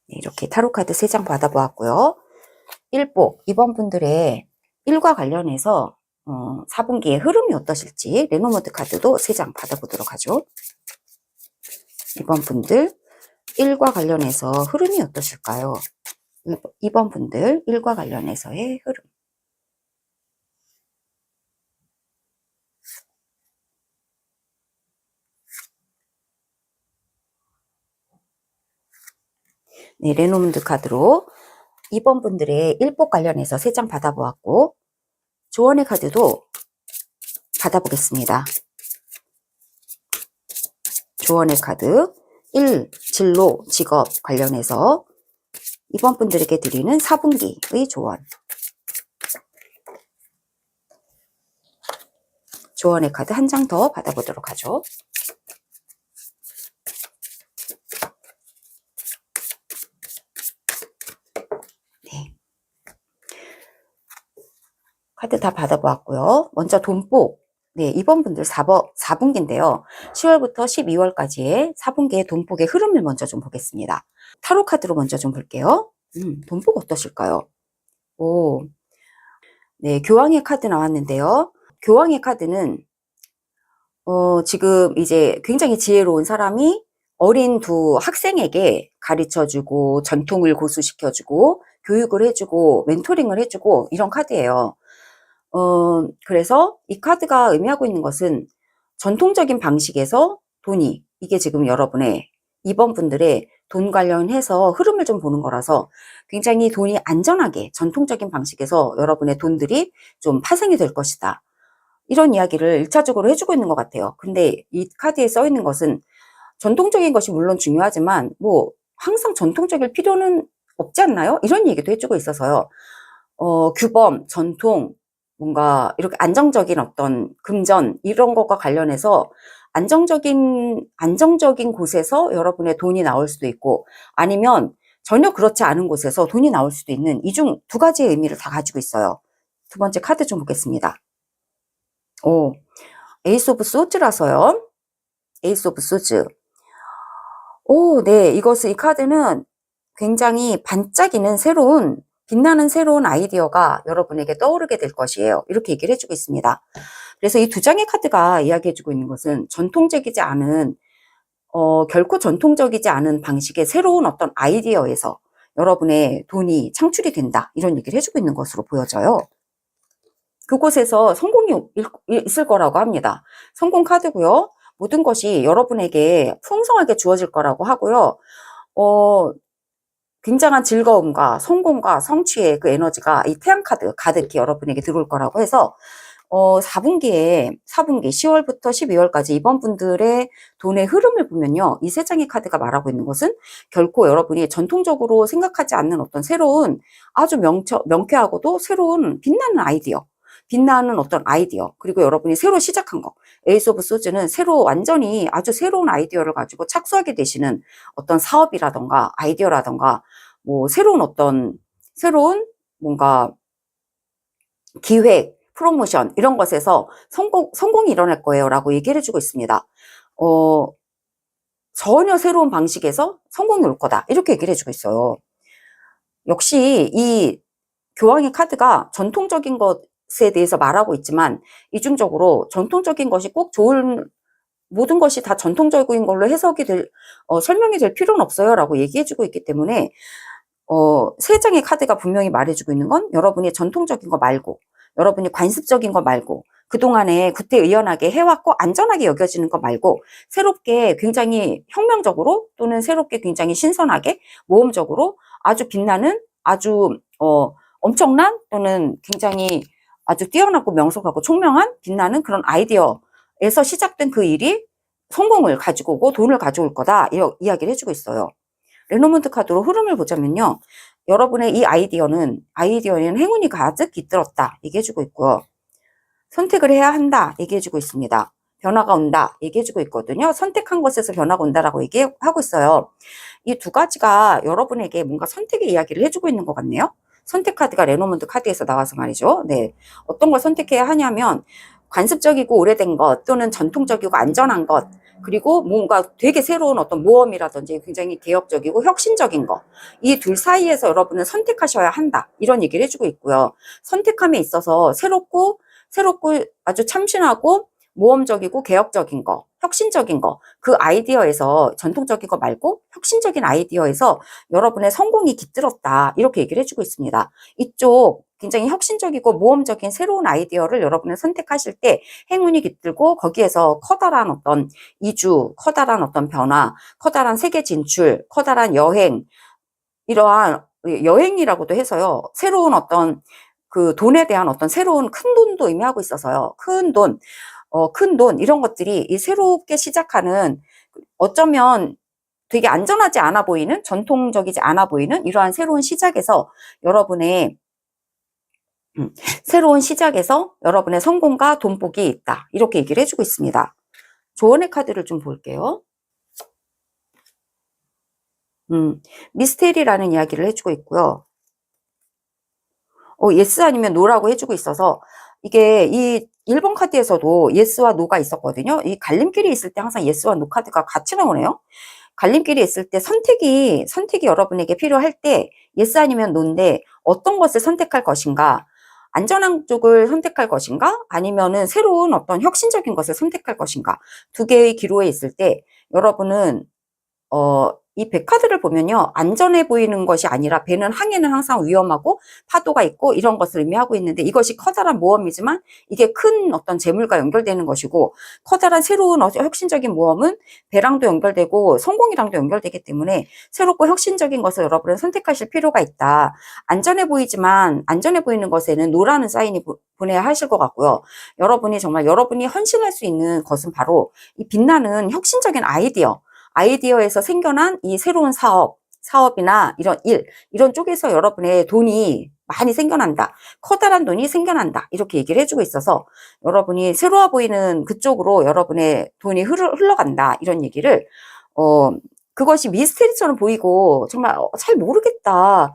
네, 이렇게 타로카드 3장 받아보았고요. 1복, 2번 분들의 1과 관련해서 4분기의 흐름이 어떠실지 레노모드 카드도 3장 받아보도록 하죠. 2번 분들 1과 관련해서 흐름이 어떠실까요? 2번 분들 1과 관련해서의 흐름. 네, 레노모드 카드로 2번 분들의 1복 관련해서 3장 받아보았고, 조언의 카드도 받아보겠습니다. 조언의 카드 1. 진로, 직업 관련해서 2번 분들에게 드리는 4분기의 조언. 조언의 카드 한 장 더 받아보도록 하죠. 네. 카드 다 받아보았고요. 먼저 돈복. 네, 2번 분들 4분기인데요. 10월부터 12월까지의 4분기의 돈복의 흐름을 먼저 좀 보겠습니다. 타로 카드로 먼저 좀 볼게요. 돈복 어떠실까요? 오, 네, 교황의 카드 나왔는데요. 교황의 카드는 지금 이제 굉장히 지혜로운 사람이 어린 2 학생에게 가르쳐주고 전통을 고수시켜주고 교육을 해주고 멘토링을 해주고 이런 카드예요. 그래서 이 카드가 의미하고 있는 것은 전통적인 방식에서 돈이, 이게 지금 여러분의 2번 분들의 돈 관련해서 흐름을 좀 보는 거라서 굉장히 돈이 안전하게 전통적인 방식에서 여러분의 돈들이 좀 파생이 될 것이다. 이런 이야기를 1차적으로 해주고 있는 것 같아요. 근데 이 카드에 써 있는 것은 전통적인 것이 물론 중요하지만 뭐 항상 전통적일 필요는 없지 않나요? 이런 얘기도 해주고 있어서요. 규범, 전통, 뭔가 이렇게 안정적인 어떤 금전 이런 것과 관련해서 안정적인 곳에서 여러분의 돈이 나올 수도 있고, 아니면 전혀 그렇지 않은 곳에서 돈이 나올 수도 있는, 이 중 2가지의 의미를 다 가지고 있어요. 2번째 카드 좀 보겠습니다. 에이스 오브 소즈라서요. 에이스 오브 소즈. 네, 이 카드는 굉장히 반짝이는 빛나는 새로운 아이디어가 여러분에게 떠오르게 될 것이에요. 이렇게 얘기를 해주고 있습니다. 그래서 이 2장의 카드가 이야기해주고 있는 것은 전통적이지 않은, 결코 전통적이지 않은 방식의 새로운 어떤 아이디어에서 여러분의 돈이 창출이 된다. 이런 얘기를 해주고 있는 것으로 보여져요. 그곳에서 성공이 있을 거라고 합니다. 성공 카드고요. 모든 것이 여러분에게 풍성하게 주어질 거라고 하고요. 굉장한 즐거움과 성공과 성취의 그 에너지가 이 태양 카드 가득히 여러분에게 들어올 거라고 해서 4분기 10월부터 12월까지 이번 분들의 돈의 흐름을 보면요. 이 3장의 카드가 말하고 있는 것은 결코 여러분이 전통적으로 생각하지 않는 어떤 새로운 아주 명쾌하고도 새로운 빛나는 어떤 아이디어, 그리고 여러분이 새로 시작한 거, 에이스 오브 소즈는 완전히 아주 새로운 아이디어를 가지고 착수하게 되시는 어떤 사업이라던가 아이디어라던가 뭐 새로운 뭔가 기획, 프로모션 이런 것에서 성공이 일어날 거예요 라고 얘기를 해주고 있습니다. 전혀 새로운 방식에서 성공이 올 거다 이렇게 얘기를 해주고 있어요. 역시 이 교황의 카드가 전통적인 것에 대해서 말하고 있지만 이중적으로 전통적인 것이 꼭 좋은 모든 것이 다 전통적인 걸로 설명이 될 필요는 없어요 라고 얘기해주고 있기 때문에 세 장의 카드가 분명히 말해주고 있는 건 여러분이 전통적인 거 말고, 여러분이 관습적인 거 말고, 그동안에 구태의연하게 해왔고 안전하게 여겨지는 거 말고, 새롭게 굉장히 혁명적으로 또는 새롭게 굉장히 신선하게 모험적으로 아주 빛나는, 아주 엄청난 또는 굉장히 아주 뛰어나고 명석하고 총명한 빛나는 그런 아이디어에서 시작된 그 일이 성공을 가지고 오고 돈을 가져올 거다, 이렇게 이야기를 해주고 있어요. 레노먼트 카드로 흐름을 보자면요, 여러분의 이 아이디어는 행운이 가득 깃들었다 얘기해주고 있고요, 선택을 해야 한다 얘기해주고 있습니다. 변화가 온다 얘기해주고 있거든요. 선택한 것에서 변화가 온다라고 얘기하고 있어요. 이 두 가지가 여러분에게 뭔가 선택의 이야기를 해주고 있는 것 같네요. 선택 카드가 레노먼트 카드에서 나와서 말이죠. 네, 어떤 걸 선택해야 하냐면 관습적이고 오래된 것 또는 전통적이고 안전한 것, 그리고 뭔가 되게 새로운 어떤 모험이라든지 굉장히 개혁적이고 혁신적인 거, 이 둘 사이에서 여러분은 선택하셔야 한다 이런 얘기를 해주고 있고요. 선택함에 있어서 새롭고 아주 참신하고 모험적이고 개혁적인 거, 혁신적인 거, 그 아이디어에서 전통적인 거 말고 혁신적인 아이디어에서 여러분의 성공이 깃들었다 이렇게 얘기를 해주고 있습니다. 이쪽 굉장히 혁신적이고 모험적인 새로운 아이디어를 여러분은 선택하실 때 행운이 깃들고 거기에서 커다란 어떤 이주, 커다란 어떤 변화, 커다란 세계 진출, 커다란 여행, 이러한 여행이라고도 해서요, 새로운 어떤 그 돈에 대한 어떤 새로운 큰 돈도 의미하고 있어서요, 큰 돈 이런 것들이 이 새롭게 시작하는, 어쩌면 되게 안전하지 않아 보이는, 전통적이지 않아 보이는 이러한 새로운 시작에서 여러분의 성공과 돈복이 있다 이렇게 얘기를 해주고 있습니다. 조언의 카드를 좀 볼게요. 미스테리라는 이야기를 해주고 있고요. 예스 아니면 노라고 해주고 있어서, 이게 이 1번 카드에서도 예스와 노가 있었거든요. 이 갈림길이 있을 때 항상 예스와 노 카드가 같이 나오네요. 갈림길이 있을 때 선택이 여러분에게 필요할 때 예스 아니면 노인데, 어떤 것을 선택할 것인가, 안전한 쪽을 선택할 것인가, 아니면은 새로운 어떤 혁신적인 것을 선택할 것인가, 두 개의 기로에 있을 때 여러분은 이 백카드를 보면요, 안전해 보이는 것이 아니라, 배는 항해는 항상 위험하고 파도가 있고 이런 것을 의미하고 있는데, 이것이 커다란 모험이지만 이게 큰 어떤 재물과 연결되는 것이고, 커다란 새로운 혁신적인 모험은 배랑도 연결되고 성공이랑도 연결되기 때문에 새롭고 혁신적인 것을 여러분은 선택하실 필요가 있다. 안전해 보이는 것에는 노라는 사인이 보내야 하실 것 같고요. 여러분이 헌신할 수 있는 것은 바로 이 빛나는 혁신적인 아이디어에서 생겨난 이 새로운 사업이나 이런 이런 쪽에서 여러분의 돈이 많이 생겨난다, 커다란 돈이 생겨난다 이렇게 얘기를 해주고 있어서, 여러분이 새로워 보이는 그쪽으로 여러분의 돈이 흘러간다 이런 얘기를, 그것이 미스테리처럼 보이고 정말 잘 모르겠다,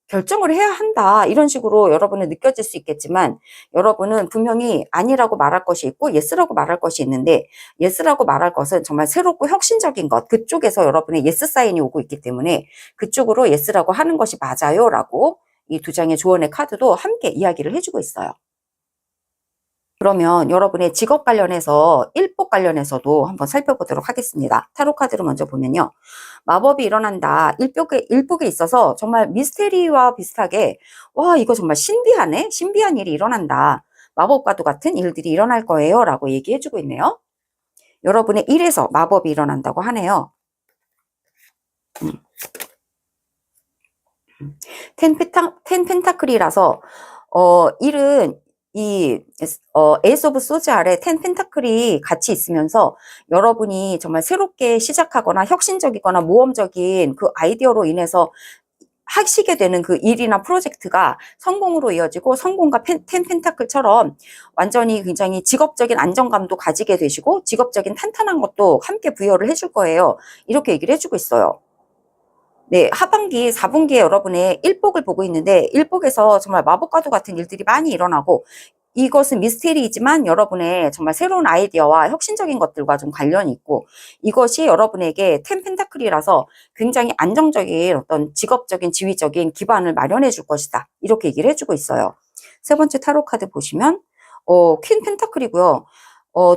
결정을 해야 한다 이런 식으로 여러분은 느껴질 수 있겠지만, 여러분은 분명히 아니라고 말할 것이 있고 예스라고 말할 것이 있는데, 예스라고 말할 것은 정말 새롭고 혁신적인 것, 그쪽에서 여러분의 예스 사인이 오고 있기 때문에 그쪽으로 예스라고 하는 것이 맞아요 라고 이 두 장의 조언의 카드도 함께 이야기를 해주고 있어요. 그러면 여러분의 직업 관련해서, 일복 관련해서도 한번 살펴보도록 하겠습니다. 타로 카드를 먼저 보면요, 마법이 일어난다. 일복에 있어서 정말 미스테리와 비슷하게, 와, 이거 정말 신비하네? 신비한 일이 일어난다. 마법과도 같은 일들이 일어날 거예요 라고 얘기해주고 있네요. 여러분의 일에서 마법이 일어난다고 하네요. 텐 펜타클이라서 일은 에이스 오브 소즈 아래 텐 펜타클이 같이 있으면서, 여러분이 정말 새롭게 시작하거나 혁신적이거나 모험적인 그 아이디어로 인해서 하시게 되는 그 일이나 프로젝트가 성공으로 이어지고, 성공과 텐 펜타클처럼 완전히 굉장히 직업적인 안정감도 가지게 되시고 직업적인 탄탄한 것도 함께 부여를 해줄 거예요 이렇게 얘기를 해주고 있어요. 네, 하반기 4분기에 여러분의 일복을 보고 있는데, 일복에서 정말 마법과도 같은 일들이 많이 일어나고, 이것은 미스테리이지만 여러분의 정말 새로운 아이디어와 혁신적인 것들과 좀 관련이 있고, 이것이 여러분에게 텐 펜타클이라서 굉장히 안정적인 어떤 직업적인 지위적인 기반을 마련해 줄 것이다 이렇게 얘기를 해주고 있어요. 세 번째 타로 카드 보시면 퀸 펜타클이고요.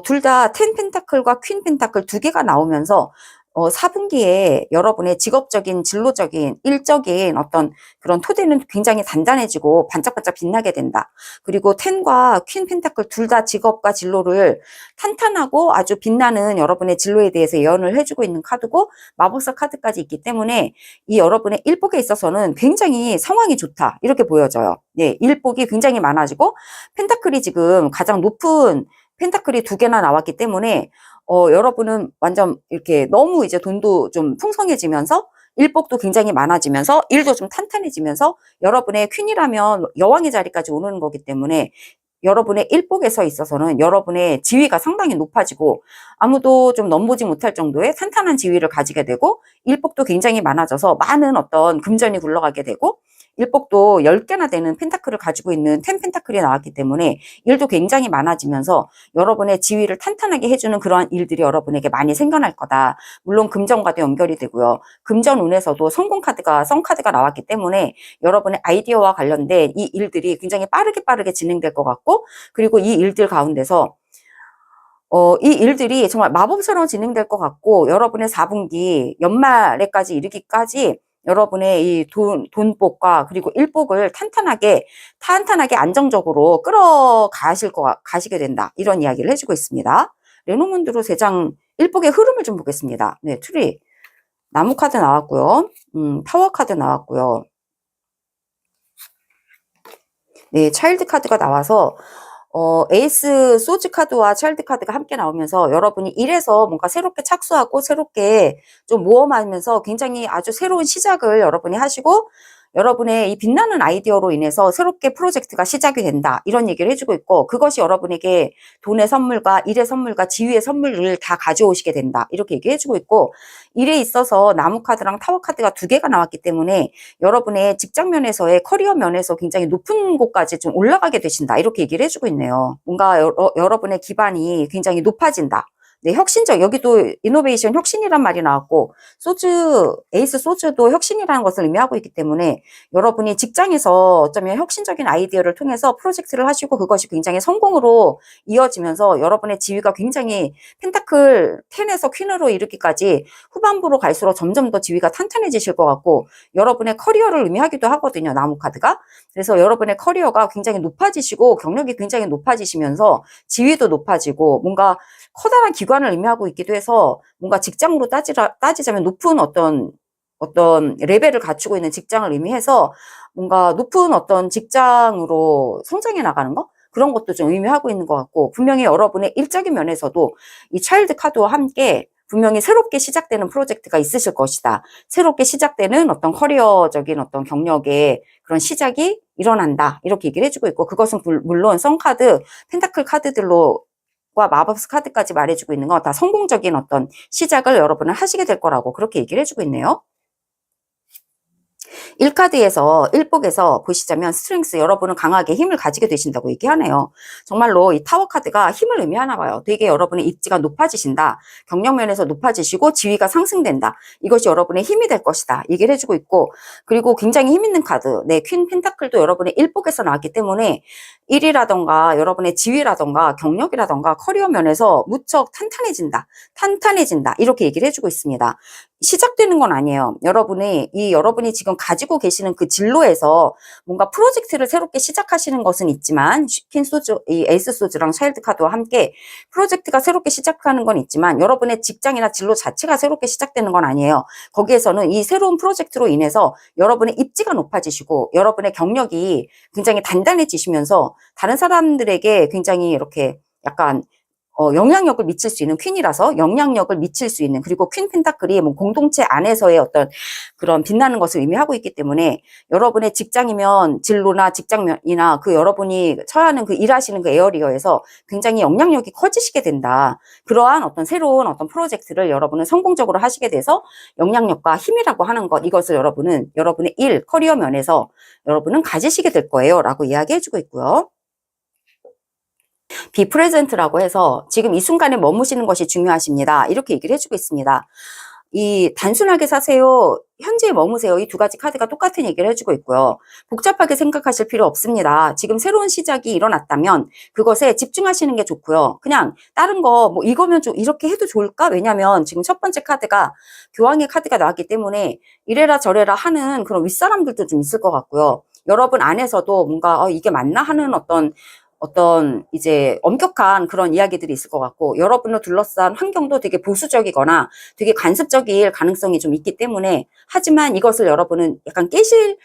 둘 다 텐 펜타클과 퀸 펜타클 두 개가 나오면서 4분기에 여러분의 직업적인, 진로적인, 일적인 어떤 그런 토대는 굉장히 단단해지고 반짝반짝 빛나게 된다. 그리고 텐과 퀸 펜타클 둘 다 직업과 진로를 탄탄하고 아주 빛나는 여러분의 진로에 대해서 예언을 해주고 있는 카드고, 마법사 카드까지 있기 때문에 이 여러분의 일복에 있어서는 굉장히 상황이 좋다, 이렇게 보여져요. 네, 일복이 굉장히 많아지고 펜타클이 지금 가장 높은 펜타클이 두 개나 나왔기 때문에 여러분은 완전 이렇게 너무 이제 돈도 좀 풍성해지면서 일복도 굉장히 많아지면서 일도 좀 탄탄해지면서 여러분의 퀸이라면 여왕의 자리까지 오르는 거기 때문에 여러분의 일복에서 있어서는 여러분의 지위가 상당히 높아지고 아무도 좀 넘보지 못할 정도의 탄탄한 지위를 가지게 되고, 일복도 굉장히 많아져서 많은 어떤 금전이 굴러가게 되고, 일복도 10개나 되는 펜타클을 가지고 있는 텐 펜타클이 나왔기 때문에 일도 굉장히 많아지면서 여러분의 지위를 탄탄하게 해주는 그러한 일들이 여러분에게 많이 생겨날 거다. 물론 금전과도 연결이 되고요. 금전운에서도 성공 카드가, 성 카드가 나왔기 때문에 여러분의 아이디어와 관련된 이 일들이 굉장히 빠르게 진행될 것 같고, 그리고 이 일들 가운데서 이 일들이 정말 마법처럼 진행될 것 같고, 여러분의 4분기 연말에까지 이르기까지 여러분의 이 돈복과 그리고 일복을 탄탄하게 안정적으로 가시게 된다, 이런 이야기를 해주고 있습니다. 레노문드로 3장 일복의 흐름을 좀 보겠습니다. 네, 트리 나무 카드 나왔고요. 타워 카드 나왔고요. 네, 차일드 카드가 나와서 에이스 소즈 카드와 차일드 카드가 함께 나오면서 여러분이 일에서 뭔가 새롭게 착수하고 새롭게 좀 모험하면서 굉장히 아주 새로운 시작을 여러분이 하시고, 여러분의 이 빛나는 아이디어로 인해서 새롭게 프로젝트가 시작이 된다, 이런 얘기를 해주고 있고, 그것이 여러분에게 돈의 선물과 일의 선물과 지위의 선물을 다 가져오시게 된다, 이렇게 얘기해주고 있고, 일에 있어서 나무 카드랑 타워 카드가 2개가 나왔기 때문에 여러분의 직장 면에서의 커리어 면에서 굉장히 높은 곳까지 좀 올라가게 되신다, 이렇게 얘기를 해주고 있네요. 뭔가 여러분의 기반이 굉장히 높아진다. 네, 여기도 이노베이션 혁신이란 말이 나왔고, 에이스 소즈도 혁신이라는 것을 의미하고 있기 때문에 여러분이 직장에서 어쩌면 혁신적인 아이디어를 통해서 프로젝트를 하시고 그것이 굉장히 성공으로 이어지면서 여러분의 지위가 굉장히 펜타클 10에서 퀸으로 이르기까지 후반부로 갈수록 점점 더 지위가 탄탄해지실 것 같고, 여러분의 커리어를 의미하기도 하거든요, 나무 카드가. 그래서 여러분의 커리어가 굉장히 높아지시고 경력이 굉장히 높아지시면서 지위도 높아지고, 뭔가 커다란 기관을 의미하고 있기도 해서 뭔가 직장으로 따지자면 높은 어떤 레벨을 갖추고 있는 직장을 의미해서 뭔가 높은 어떤 직장으로 성장해 나가는 거, 그런 것도 좀 의미하고 있는 것 같고, 분명히 여러분의 일적인 면에서도 이 차일드 카드와 함께 분명히 새롭게 시작되는 프로젝트가 있으실 것이다. 새롭게 시작되는 어떤 커리어적인 어떤 경력의 그런 시작이 일어난다, 이렇게 얘기를 해주고 있고, 그것은 물론 썬카드, 펜타클 카드들로 마법스 카드까지 말해주고 있는 건 다 성공적인 어떤 시작을 여러분은 하시게 될 거라고 그렇게 얘기를 해주고 있네요. 1카드에서 1복에서 보시자면 스트렝스, 여러분은 강하게 힘을 가지게 되신다고 얘기하네요. 정말로 이 타워 카드가 힘을 의미하나 봐요. 되게 여러분의 입지가 높아지신다, 경력 면에서 높아지시고 지위가 상승된다, 이것이 여러분의 힘이 될 것이다, 얘기를 해주고 있고, 그리고 굉장히 힘 있는 카드, 네, 퀸 펜타클도 여러분의 1복에서 나왔기 때문에 일이라던가 여러분의 지위라던가 경력이라던가 커리어 면에서 무척 탄탄해진다, 이렇게 얘기를 해주고 있습니다. 시작되는 건 아니에요. 여러분이 지금 가지고 계시는 그 진로에서 뭔가 프로젝트를 새롭게 시작하시는 것은 있지만, 이 에이스 소즈랑 차일드 카드와 함께 프로젝트가 새롭게 시작하는 건 있지만, 여러분의 직장이나 진로 자체가 새롭게 시작되는 건 아니에요. 거기에서는 이 새로운 프로젝트로 인해서 여러분의 입지가 높아지시고 여러분의 경력이 굉장히 단단해지시면서 다른 사람들에게 굉장히 이렇게 약간 영향력을 미칠 수 있는, 퀸이라서 영향력을 미칠 수 있는, 그리고 퀸 펜타클이 뭐 공동체 안에서의 어떤 그런 빛나는 것을 의미하고 있기 때문에 여러분의 직장이면 진로나 직장면이나 그 여러분이 처하는 그 일하시는 그 에어리어에서 굉장히 영향력이 커지시게 된다. 그러한 어떤 새로운 어떤 프로젝트를 여러분은 성공적으로 하시게 돼서 영향력과 힘이라고 하는 것, 이것을 여러분은 여러분의 일, 커리어 면에서 여러분은 가지시게 될 거예요, 라고 이야기해주고 있고요. 비프레젠트라고 해서 지금 이 순간에 머무시는 것이 중요하십니다, 이렇게 얘기를 해주고 있습니다. 이 단순하게 사세요. 현재에 머무세요. 이 두 가지 카드가 똑같은 얘기를 해주고 있고요. 복잡하게 생각하실 필요 없습니다. 지금 새로운 시작이 일어났다면 그것에 집중하시는 게 좋고요. 그냥 다른 거 뭐 이거면 좀 이렇게 해도 좋을까? 왜냐면 지금 첫 번째 카드가 교황의 카드가 나왔기 때문에 이래라 저래라 하는 그런 윗사람들도 좀 있을 것 같고요. 여러분 안에서도 뭔가 이게 맞나 하는 어떤 이제 엄격한 그런 이야기들이 있을 것 같고, 여러분을 둘러싼 환경도 되게 보수적이거나 되게 관습적일 가능성이 좀 있기 때문에, 하지만 이것을 여러분은 약간 깨실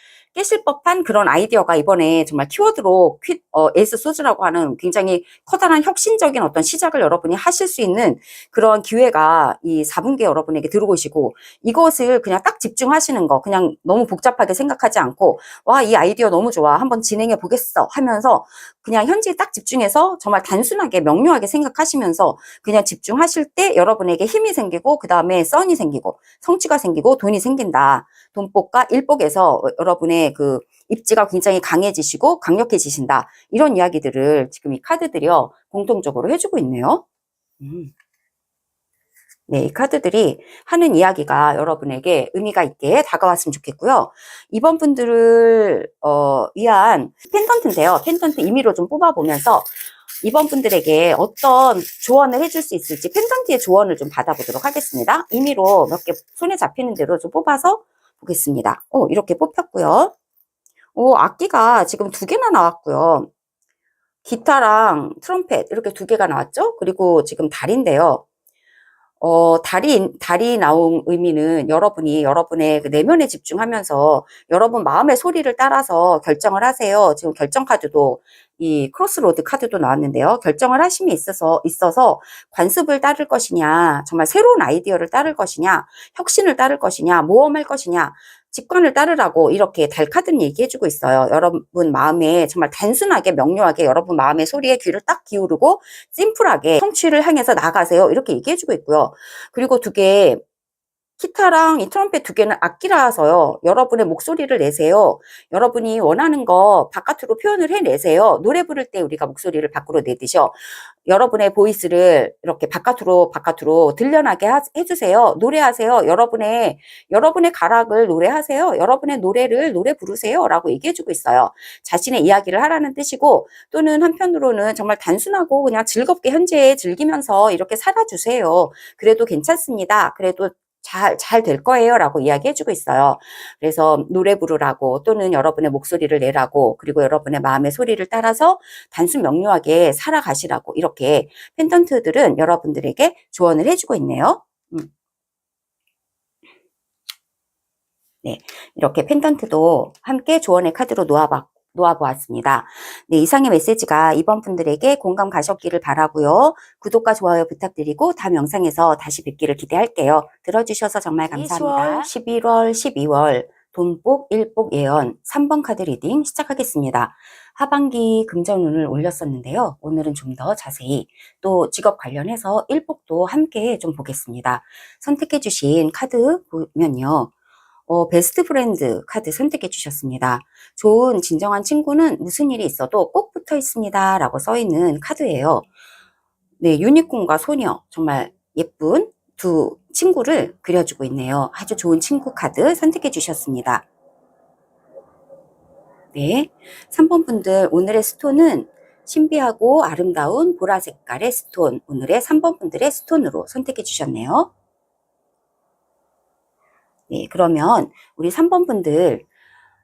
법한 그런 아이디어가 이번에 정말 키워드로 에이스 소즈라고 하는 굉장히 커다란 혁신적인 어떤 시작을 여러분이 하실 수 있는 그런 기회가 이 4분기에 여러분에게 들어오시고, 이것을 그냥 딱 집중하시는 거, 그냥 너무 복잡하게 생각하지 않고 와, 이 아이디어 너무 좋아, 한번 진행해 보겠어 하면서 그냥 현재에 딱 집중해서 정말 단순하게 명료하게 생각하시면서 그냥 집중하실 때 여러분에게 힘이 생기고, 그 다음에 썬이 생기고 성취가 생기고 돈이 생긴다. 돈복과 일복에서 여러분의 그 입지가 굉장히 강해지시고 강력해지신다. 이런 이야기들을 지금 이 카드들이요 공통적으로 해주고 있네요. 네, 이 카드들이 하는 이야기가 여러분에게 의미가 있게 다가왔으면 좋겠고요. 이번 분들을 위한 펜던트인데요. 펜던트 임의로 좀 뽑아보면서 이번 분들에게 어떤 조언을 해줄 수 있을지 펜던트의 조언을 좀 받아보도록 하겠습니다. 임의로 몇 개 손에 잡히는 대로 좀 뽑아서 보겠습니다. 이렇게 뽑혔고요. 악기가 지금 2개나 나왔고요. 기타랑 트럼펫 이렇게 2개가 나왔죠. 그리고 지금 달인데요. 달이 나온 의미는 여러분이 여러분의 그 내면에 집중하면서 여러분 마음의 소리를 따라서 결정을 하세요. 지금 결정 카드도 이 크로스로드 카드도 나왔는데요. 결정을 하심에 있어서 관습을 따를 것이냐, 정말 새로운 아이디어를 따를 것이냐, 혁신을 따를 것이냐, 모험할 것이냐, 직관을 따르라고 이렇게 달 카드는 얘기해주고 있어요. 여러분 마음에 정말 단순하게 명료하게 여러분 마음의 소리에 귀를 딱 기울이고 심플하게 성취를 향해서 나가세요. 이렇게 얘기해주고 있고요. 그리고 2개, 기타랑 이 트럼펫 2개는 악기라서요. 여러분의 목소리를 내세요. 여러분이 원하는 거 바깥으로 표현을 해내세요. 노래 부를 때 우리가 목소리를 밖으로 내듯이요. 여러분의 보이스를 이렇게 바깥으로 들려나게 해주세요. 노래하세요. 여러분의 가락을 노래하세요. 여러분의 노래를 노래 부르세요. 라고 얘기해주고 있어요. 자신의 이야기를 하라는 뜻이고, 또는 한편으로는 정말 단순하고 그냥 즐겁게 현재에 즐기면서 이렇게 살아주세요. 그래도 괜찮습니다. 그래도 잘 될 거예요. 라고 이야기해주고 있어요. 그래서 노래 부르라고, 또는 여러분의 목소리를 내라고, 그리고 여러분의 마음의 소리를 따라서 단순 명료하게 살아가시라고, 이렇게 펜던트들은 여러분들에게 조언을 해주고 있네요. 네, 이렇게 펜던트도 함께 조언의 카드로 놓아보았습니다. 네, 이상의 메시지가 이번 분들에게 공감 가셨기를 바라고요. 구독과 좋아요 부탁드리고 다음 영상에서 다시 뵙기를 기대할게요. 들어주셔서 정말 감사합니다. 10월, 11월, 12월 돈복, 일복 예언 3번 카드 리딩 시작하겠습니다. 하반기 금전운을 올렸었는데요. 오늘은 좀 더 자세히 또 직업 관련해서 일복도 함께 좀 보겠습니다. 선택해 주신 카드 보면요. 베스트 프렌드 카드 선택해 주셨습니다. 좋은 진정한 친구는 무슨 일이 있어도 꼭 붙어 있습니다. 라고 써 있는 카드예요. 네, 유니콘과 소녀, 정말 예쁜 2 친구를 그려주고 있네요. 아주 좋은 친구 카드 선택해 주셨습니다. 네, 3번 분들 오늘의 스톤은 신비하고 아름다운 보라 색깔의 스톤, 오늘의 3번 분들의 스톤으로 선택해 주셨네요. 네, 그러면 우리 3번 분들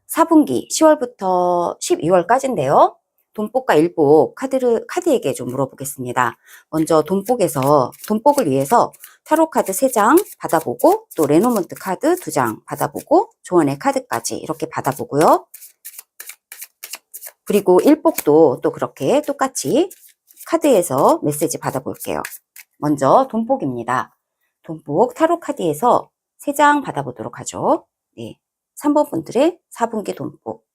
4분기 10월부터 12월까지인데요. 돈복과 일복 카드에게 좀 물어보겠습니다. 먼저 돈복을 위해서 타로 카드 3장 받아보고, 또 레노먼트 카드 2장 받아보고, 조언의 카드까지 이렇게 받아보고요. 그리고 일복도 또 그렇게 똑같이 카드에서 메시지 받아볼게요. 먼저 돈복입니다. 돈복 타로 카드에서 3장 받아보도록 하죠. 네, 3번 분들의 4분기 돈복.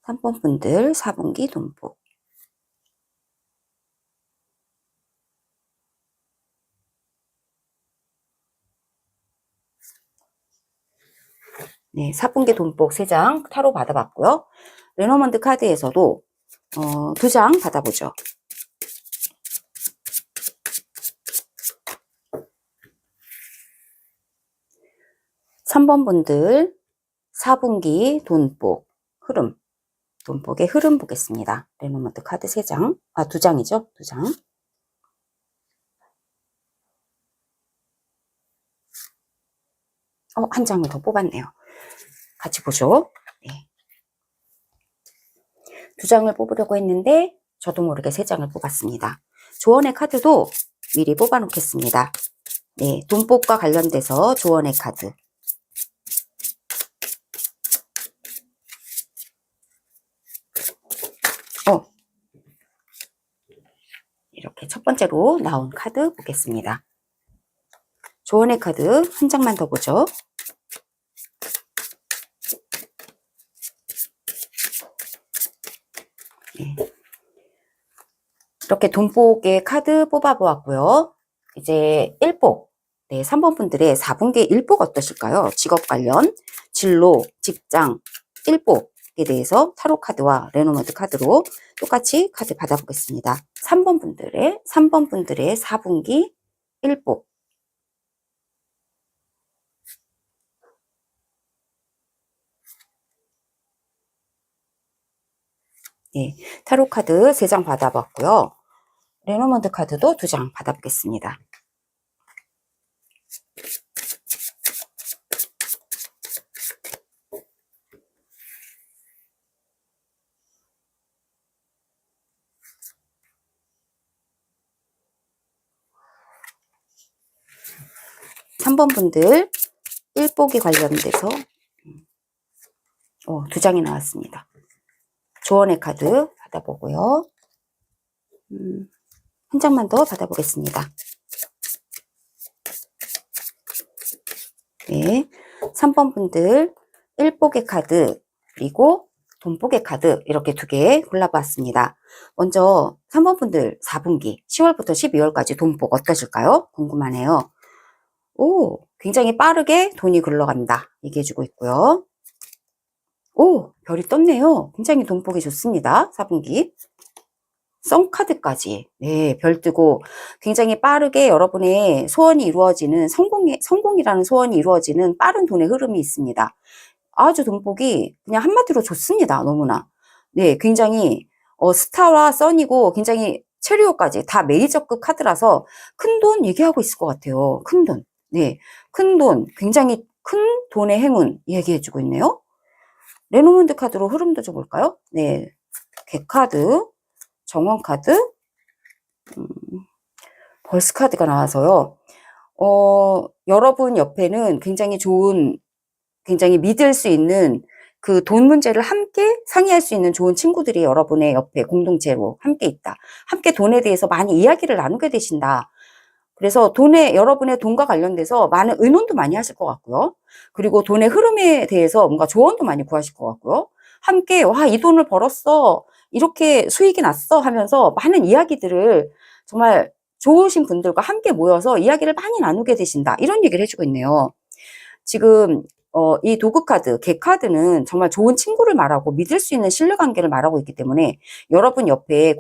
3번 분들 4분기 돈복. 네, 4분기 돈복 3장 타로 받아봤고요. 레노먼드 카드에서도 2장 받아보죠. 3번 분들 4분기 돈복 흐름, 돈복의 흐름 보겠습니다. 레노마드 카드 3장, 2장이죠. 2장. 한 장을 더 뽑았네요. 같이 보죠. 네. 2장을 뽑으려고 했는데 저도 모르게 3장을 뽑았습니다. 조언의 카드도 미리 뽑아 놓겠습니다. 네, 돈복과 관련돼서 조언의 카드. 이렇게 첫 번째로 나온 카드 보겠습니다. 조언의 카드 한 장만 더 보죠. 네. 이렇게 돈복의 카드 뽑아보았고요. 이제 1복, 네, 3번 분들의 4분기 1복 어떠실까요? 직업 관련, 진로, 직장, 1복에 대해서 타로 카드와 레노마드 카드로 똑같이 카드 받아보겠습니다. 3번 분들의 4분기 1복. 네, 타로 카드 3장 받아봤고요. 레노마드 카드도 2장 받아보겠습니다. 삼 번 분들 1복이 관련돼서 2장이 나왔습니다. 조언의 카드 받아보고요. 한 장만 더 받아보겠습니다. 네, 3번 분들 1복의 카드 그리고 돈복의 카드 이렇게 2개 골라봤습니다. 먼저 3번 분들 4분기 10월부터 12월까지 돈복 어떠실까요? 궁금하네요. 오, 굉장히 빠르게 돈이 굴러간다 얘기해주고 있고요. 오, 별이 떴네요. 굉장히 돈복이 좋습니다. 4분기. 썬카드까지. 네, 별 뜨고 굉장히 빠르게 여러분의 소원이 이루어지는 성공이라는 소원이 이루어지는 빠른 돈의 흐름이 있습니다. 아주 돈복이 그냥 한마디로 좋습니다. 너무나. 네, 굉장히 스타와 선이고 굉장히 체리오까지 다 메이저급 카드라서 큰 돈 얘기하고 있을 것 같아요. 큰 돈. 네, 큰 돈, 굉장히 큰 돈의 행운 얘기해주고 있네요. 레노몬드 카드로 흐름도 좀 볼까요? 네, 객카드, 정원카드, 벌스 카드가 나와서요. 여러분 옆에는 굉장히 좋은, 굉장히 믿을 수 있는 그 돈 문제를 함께 상의할 수 있는 좋은 친구들이 여러분의 옆에 공동체로 함께 있다. 함께 돈에 대해서 많이 이야기를 나누게 되신다. 그래서 여러분의 돈과 관련돼서 많은 의논도 많이 하실 것 같고요. 그리고 돈의 흐름에 대해서 뭔가 조언도 많이 구하실 것 같고요. 함께, 와, 이 돈을 벌었어. 이렇게 수익이 났어 하면서 많은 이야기들을 정말 좋으신 분들과 함께 모여서 이야기를 많이 나누게 되신다. 이런 얘기를 해주고 있네요. 지금 이 도그카드, 객카드는 정말 좋은 친구를 말하고 믿을 수 있는 신뢰관계를 말하고 있기 때문에 여러분 옆에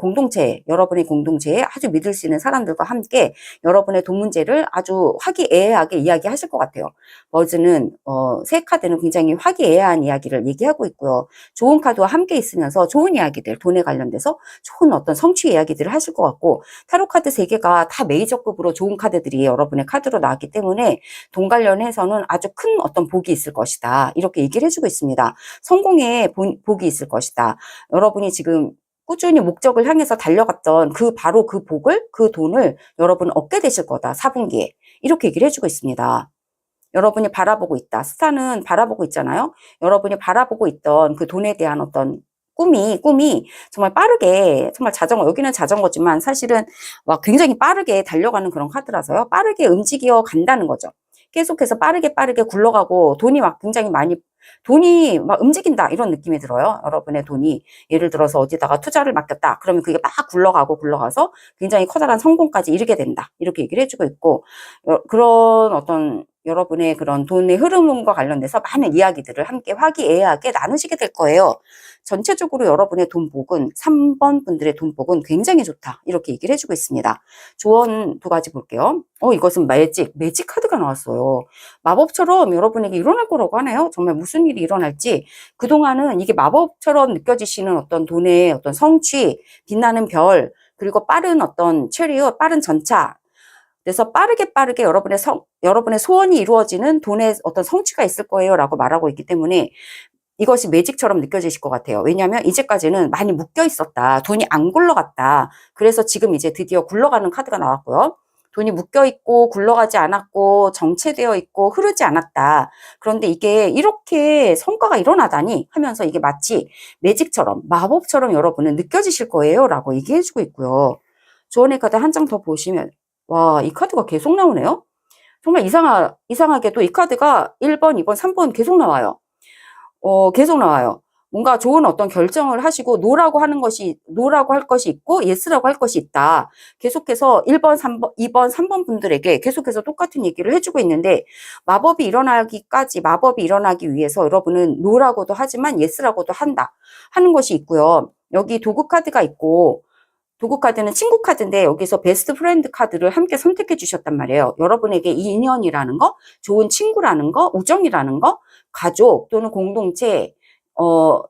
여러분의 공동체에 아주 믿을 수 있는 사람들과 함께 여러분의 돈 문제를 아주 화기애애하게 이야기하실 것 같아요. 버즈는 새 카드는 굉장히 화기애애한 이야기를 얘기하고 있고요. 좋은 카드와 함께 있으면서 좋은 이야기들, 돈에 관련돼서 좋은 어떤 성취 이야기들을 하실 것 같고, 타로 카드 3개가 다 메이저급으로 좋은 카드들이 여러분의 카드로 나왔기 때문에 돈 관련해서는 아주 큰 어떤 복이 있을 것이다. 이렇게 얘기를 해주고 있습니다. 성공의 복이 있을 것이다. 여러분이 지금 꾸준히 목적을 향해서 달려갔던 바로 그 복을, 그 돈을 여러분 얻게 되실 거다. 4분기에. 이렇게 얘기를 해주고 있습니다. 여러분이 바라보고 있다. 스타는 바라보고 있잖아요. 여러분이 바라보고 있던 그 돈에 대한 어떤 꿈이 정말 빠르게, 정말 여기는 자전거지만 사실은 굉장히 빠르게 달려가는 그런 카드라서요. 빠르게 움직여 간다는 거죠. 계속해서 빠르게 굴러가고 돈이 움직인다 이런 느낌이 들어요. 여러분의 돈이 예를 들어서 어디다가 투자를 맡겼다 그러면 그게 막 굴러가서 굉장히 커다란 성공까지 이르게 된다 이렇게 얘기를 해주고 있고, 그런 어떤 여러분의 그런 돈의 흐름과 관련돼서 많은 이야기들을 함께 화기애애하게 나누시게 될 거예요. 전체적으로 여러분의 돈복은 3번 분들의 돈복은 굉장히 좋다. 이렇게 얘기를 해주고 있습니다. 조언 두 가지 볼게요. 이것은 매직 카드가 나왔어요. 마법처럼 여러분에게 일어날 거라고 하네요. 정말 무슨 일이 일어날지 그동안은 이게 마법처럼 느껴지시는 어떤 돈의 어떤 성취, 빛나는 별, 그리고 빠른 어떤 체리엇, 빠른 전차. 그래서 빠르게 여러분의 소원이 이루어지는 돈의 어떤 성취가 있을 거예요 라고 말하고 있기 때문에 이것이 매직처럼 느껴지실 것 같아요. 왜냐하면 이제까지는 많이 묶여 있었다. 돈이 안 굴러갔다. 그래서 지금 이제 드디어 굴러가는 카드가 나왔고요. 돈이 묶여 있고 굴러가지 않았고 정체되어 있고 흐르지 않았다. 그런데 이게 이렇게 성과가 일어나다니 하면서 이게 마치 매직처럼 마법처럼 여러분은 느껴지실 거예요 라고 얘기해주고 있고요. 조언의 카드 한 장 더 보시면 와, 이 카드가 계속 나오네요. 정말 이상하게도 이 카드가 1번, 2번, 3번 계속 나와요. 계속 나와요. 뭔가 좋은 어떤 결정을 하시고 노라고 할 것이 있고 예스라고 할 것이 있다. 계속해서 1번, 3번, 2번, 3번 분들에게 계속해서 똑같은 얘기를 해주고 있는데 마법이 일어나기 위해서 여러분은 노라고도 하지만 예스라고도 하는 것이 있고요. 여기 도구 카드가 있고 도구 카드는 친구 카드인데 여기서 베스트 프렌드 카드를 함께 선택해 주셨단 말이에요. 여러분에게 이 인연이라는 거, 좋은 친구라는 거, 우정이라는 거, 가족 또는 공동체,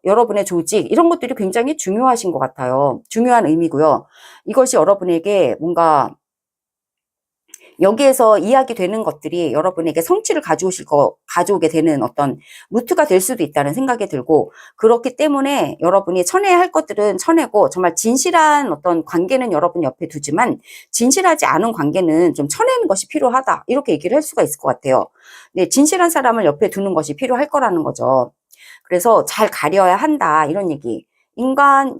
여러분의 조직 이런 것들이 굉장히 중요하신 것 같아요. 중요한 의미고요. 이것이 여러분에게 뭔가 여기에서 이야기되는 것들이 여러분에게 성취를 가져오게 되는 어떤 루트가 될 수도 있다는 생각이 들고 그렇기 때문에 여러분이 쳐내야 할 것들은 쳐내고 정말 진실한 어떤 관계는 여러분 옆에 두지만 진실하지 않은 관계는 좀 쳐내는 것이 필요하다. 이렇게 얘기를 할 수가 있을 것 같아요. 네, 진실한 사람을 옆에 두는 것이 필요할 거라는 거죠. 그래서 잘 가려야 한다. 이런 얘기.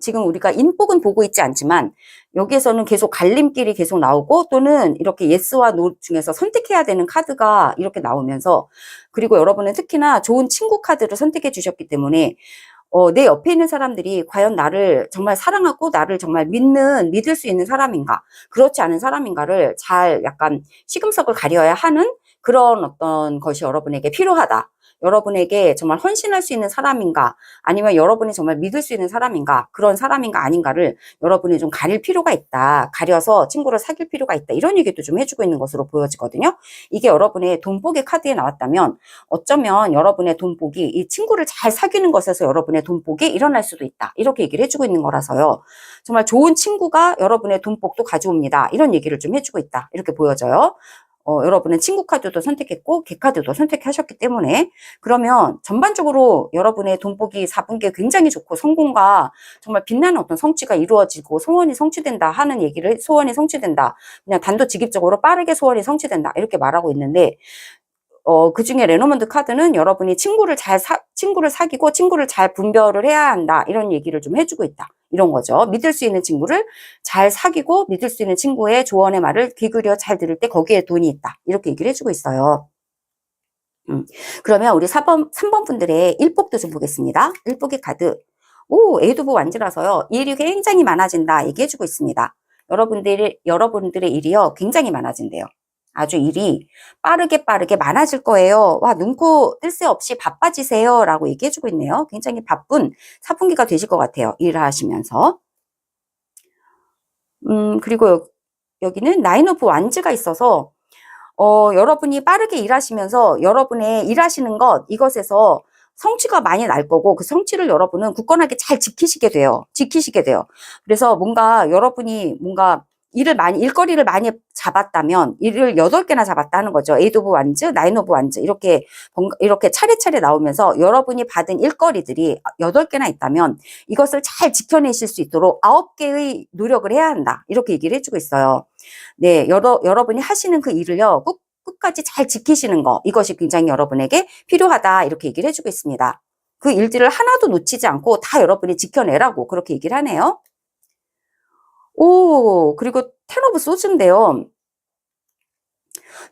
지금 우리가 인복은 보고 있지 않지만 여기에서는 계속 갈림길이 계속 나오고 또는 이렇게 예스와 노 중에서 선택해야 되는 카드가 이렇게 나오면서 그리고 여러분은 특히나 좋은 친구 카드를 선택해 주셨기 때문에 내 옆에 있는 사람들이 과연 나를 정말 사랑하고 나를 정말 믿을 수 있는 사람인가 그렇지 않은 사람인가를 잘 약간 시금석을 가려야 하는 그런 어떤 것이 여러분에게 필요하다. 여러분에게 정말 헌신할 수 있는 사람인가 아니면 여러분이 정말 믿을 수 있는 사람인가 그런 사람인가 아닌가를 여러분이 좀 가릴 필요가 있다. 가려서 친구를 사귈 필요가 있다. 이런 얘기도 좀 해주고 있는 것으로 보여지거든요. 이게 여러분의 돈복의 카드에 나왔다면 어쩌면 여러분의 돈복이 이 친구를 잘 사귀는 것에서 여러분의 돈복이 일어날 수도 있다. 이렇게 얘기를 해주고 있는 거라서요. 정말 좋은 친구가 여러분의 돈복도 가져옵니다. 이런 얘기를 좀 해주고 있다. 이렇게 보여져요. 여러분은 친구 카드도 선택했고 개 카드도 선택하셨기 때문에 그러면 전반적으로 여러분의 돈복이 4분기에 굉장히 좋고 성공과 정말 빛나는 어떤 성취가 이루어지고 소원이 성취된다 하는 얘기를 소원이 성취된다. 그냥 단도직입적으로 빠르게 소원이 성취된다. 이렇게 말하고 있는데 그 중에 레노먼드 카드는 여러분이 친구를 사귀고 친구를 잘 분별을 해야 한다. 이런 얘기를 좀 해주고 있다. 이런 거죠. 믿을 수 있는 친구를 잘 사귀고 믿을 수 있는 친구의 조언의 말을 귀 기울여 잘 들을 때 거기에 돈이 있다. 이렇게 얘기를 해주고 있어요. 그러면 우리 3번 분들의 일복도 좀 보겠습니다. 일복의 카드. 에이드보 완지라서요. 일이 굉장히 많아진다. 얘기해주고 있습니다. 여러분들의 일이요. 굉장히 많아진대요. 아주 일이 빠르게 많아질 거예요. 와, 눈코 뜰 새 없이 바빠지세요. 라고 얘기해주고 있네요. 굉장히 바쁜 4분기가 되실 것 같아요. 일을 하시면서. 그리고 여기는 나인 오브 완즈가 있어서, 여러분이 빠르게 일하시면서 여러분의 일하시는 이것에서 성취가 많이 날 거고 그 성취를 여러분은 굳건하게 잘 지키시게 돼요. 그래서 여러분이 일거리를 많이 잡았다면 일을 8개나 잡았다는 거죠. 8 오브 완즈, 9 오브 완즈 이렇게 차례차례 나오면서 여러분이 받은 일거리들이 8개나 있다면 이것을 잘 지켜내실 수 있도록 9개의 노력을 해야 한다. 이렇게 얘기를 해주고 있어요. 네, 여러분이 하시는 그 일을요. 끝까지 잘 지키시는 거 이것이 굉장히 여러분에게 필요하다. 이렇게 얘기를 해주고 있습니다. 그 일들을 하나도 놓치지 않고 다 여러분이 지켜내라고 그렇게 얘기를 하네요. 그리고 10 오브 소즈인데요.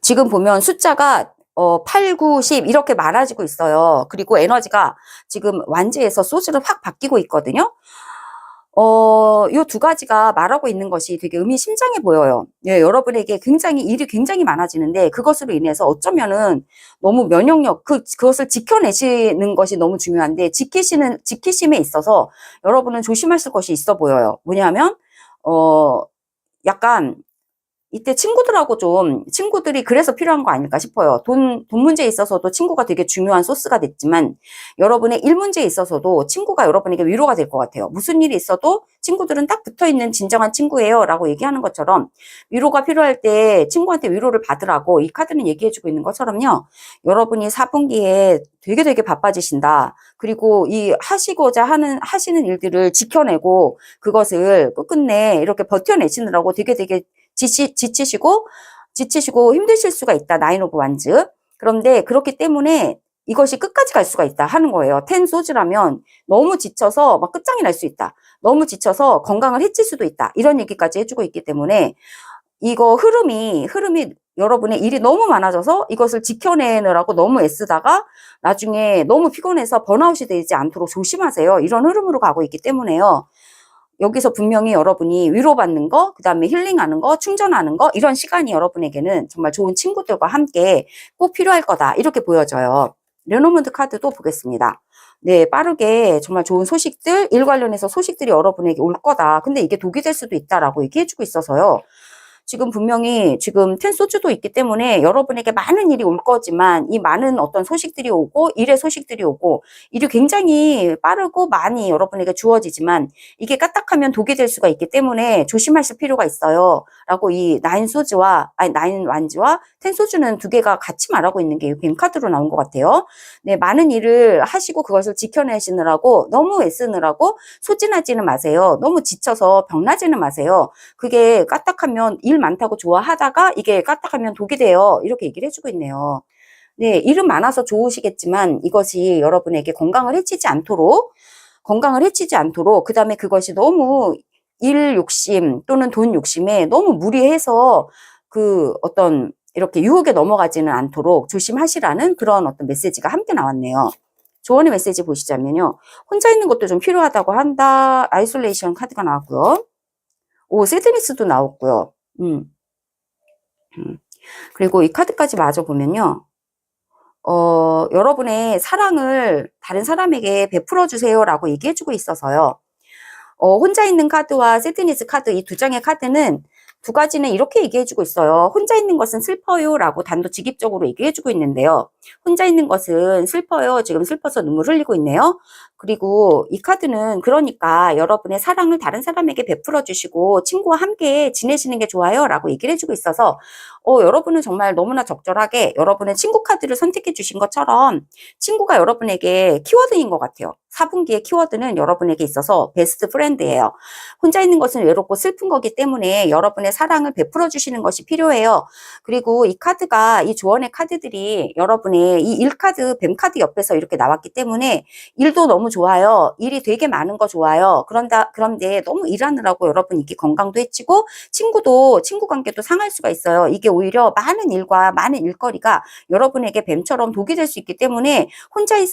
지금 보면 숫자가 8, 9, 10 이렇게 많아지고 있어요. 그리고 에너지가 지금 완즈에서 소즈로 확 바뀌고 있거든요. 요 두 가지가 말하고 있는 것이 되게 의미심장해 보여요. 예, 여러분에게 일이 굉장히 많아지는데 그것으로 인해서 어쩌면은 너무 면역력, 그것을 지켜내시는 것이 너무 중요한데 지키심에 있어서 여러분은 조심하실 것이 있어 보여요. 뭐냐면, 약간 이때 친구들이 그래서 필요한 거 아닐까 싶어요. 돈 문제에 있어서도 친구가 되게 중요한 소스가 됐지만, 여러분의 일 문제에 있어서도 친구가 여러분에게 위로가 될 것 같아요. 무슨 일이 있어도 친구들은 딱 붙어 있는 진정한 친구예요. 라고 얘기하는 것처럼, 위로가 필요할 때 친구한테 위로를 받으라고 이 카드는 얘기해주고 있는 것처럼요. 여러분이 4분기에 되게 바빠지신다. 그리고 하시는 일들을 지켜내고, 그것을 끝끝내 이렇게 버텨내시느라고 되게 지치시고 힘드실 수가 있다. 나인 오브 완즈. 그런데 그렇기 때문에 이것이 끝까지 갈 수가 있다 하는 거예요. 텐 소즈라면 너무 지쳐서 막 끝장이 날 수 있다. 너무 지쳐서 건강을 해칠 수도 있다. 이런 얘기까지 해주고 있기 때문에 이거 흐름이 여러분의 일이 너무 많아져서 이것을 지켜내느라고 너무 애쓰다가 나중에 너무 피곤해서 번아웃이 되지 않도록 조심하세요. 이런 흐름으로 가고 있기 때문에요. 여기서 분명히 여러분이 위로받는 거, 그 다음에 힐링하는 거, 충전하는 거, 이런 시간이 여러분에게는 정말 좋은 친구들과 함께 꼭 필요할 거다. 이렇게 보여져요. 레노먼드 카드도 보겠습니다. 네, 빠르게 정말 좋은 소식들, 일 관련해서 소식들이 여러분에게 올 거다. 근데 이게 독이 될 수도 있다라고 얘기해주고 있어서요. 지금 텐소주도 있기 때문에 여러분에게 많은 일이 올 거지만 이 많은 어떤 소식들이 오고 일의 소식들이 오고 일이 굉장히 빠르고 많이 여러분에게 주어지지만 이게 까딱하면 독이 될 수가 있기 때문에 조심하실 필요가 있어요. 라고 이 나인 완지와 텐소주는 두 개가 같이 말하고 있는 게 뱅카드로 나온 것 같아요. 네, 많은 일을 하시고 그것을 지켜내시느라고 너무 애쓰느라고 소진하지는 마세요. 너무 지쳐서 병나지는 마세요. 그게 까딱하면 일 많다고 좋아하다가 이게 까딱하면 독이 돼요. 이렇게 얘기를 해주고 있네요. 네, 일은 많아서 좋으시겠지만 이것이 여러분에게 건강을 해치지 않도록, 그 다음에 그것이 너무 일 욕심 또는 돈 욕심에 너무 무리해서 이렇게 유혹에 넘어가지는 않도록 조심하시라는 그런 어떤 메시지가 함께 나왔네요. 조언의 메시지 보시자면요. 혼자 있는 것도 좀 필요하다고 한다. 아이솔레이션 카드가 나왔고요. 새드니스도 나왔고요. 그리고 이 카드까지 마저 보면요. 여러분의 사랑을 다른 사람에게 베풀어 주세요라고 얘기해주고 있어서요. 혼자 있는 카드와 새드니스 카드, 이 두 장의 카드는 두 가지는 이렇게 얘기해주고 있어요. 혼자 있는 것은 슬퍼요라고 단도직입적으로 얘기해주고 있는데요. 혼자 있는 것은 슬퍼요. 지금 슬퍼서 눈물 흘리고 있네요. 그리고 이 카드는 그러니까 여러분의 사랑을 다른 사람에게 베풀어 주시고 친구와 함께 지내시는 게 좋아요 라고 얘기를 해주고 있어서 여러분은 정말 너무나 적절하게 여러분의 친구 카드를 선택해 주신 것처럼 친구가 여러분에게 키워드인 것 같아요. 4분기의 키워드는 여러분에게 있어서 베스트 프렌드예요. 혼자 있는 것은 외롭고 슬픈 거기 때문에 여러분의 사랑을 베풀어 주시는 것이 필요해요. 그리고 이 조언의 카드들이 여러분의 이 일 카드, 뱀 카드 옆에서 이렇게 나왔기 때문에 일도 너무 좋아요. 일이 되게 많은 거 좋아요. 그런데 너무 일하느라고 여러분 이게 건강도 해치고 친구 관계도 상할 수가 있어요. 이게 오히려 많은 일과 많은 일거리가 여러분에게 뱀처럼 독이 될 수 있기 때문에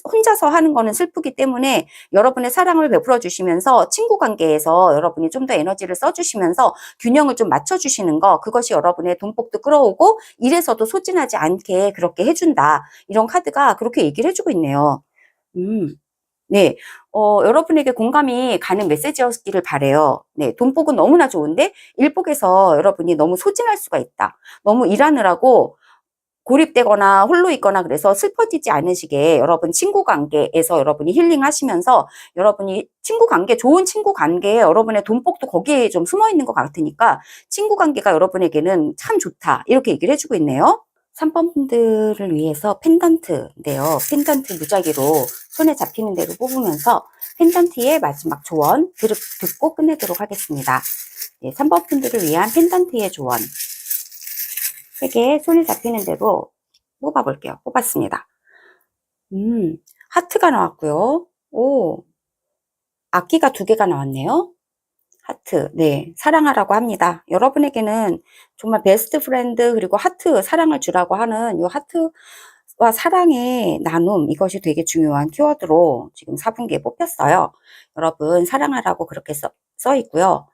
혼자서 하는 거는 슬프기 때문에 여러분의 사랑을 베풀어 주시면서 친구 관계에서 여러분이 좀 더 에너지를 써주시면서 균형을 좀 맞춰주시는 거, 그것이 여러분의 돈복도 끌어오고 일에서도 소진하지 않게 그렇게 해준다. 이런 카드가 그렇게 얘기를 해주고 있네요. 네, 여러분에게 공감이 가는 메시지였기를 바래요. 네, 돈복은 너무나 좋은데 일복에서 여러분이 너무 소진할 수가 있다. 너무 일하느라고 고립되거나 홀로 있거나 그래서 슬퍼지지 않으시게 여러분 친구 관계에서 여러분이 힐링하시면서 여러분이 좋은 친구 관계에 여러분의 돈복도 거기에 좀 숨어 있는 것 같으니까 친구 관계가 여러분에게는 참 좋다. 이렇게 얘기를 해주고 있네요. 3번 분들을 위해서 펜던트인데요. 펜던트 무작위로 손에 잡히는 대로 뽑으면서 펜던트의 마지막 조언 듣고 끝내도록 하겠습니다. 네, 3번 분들을 위한 펜던트의 조언 3개 손에 잡히는 대로 뽑아볼게요. 뽑았습니다. 하트가 나왔고요. 악기가 2개가 나왔네요. 하트, 네, 사랑하라고 합니다. 여러분에게는 정말 베스트 프렌드 그리고 하트, 사랑을 주라고 하는 이 하트와 사랑의 나눔, 이것이 되게 중요한 키워드로 지금 4분기에 뽑혔어요. 여러분 사랑하라고 그렇게 써 있고요.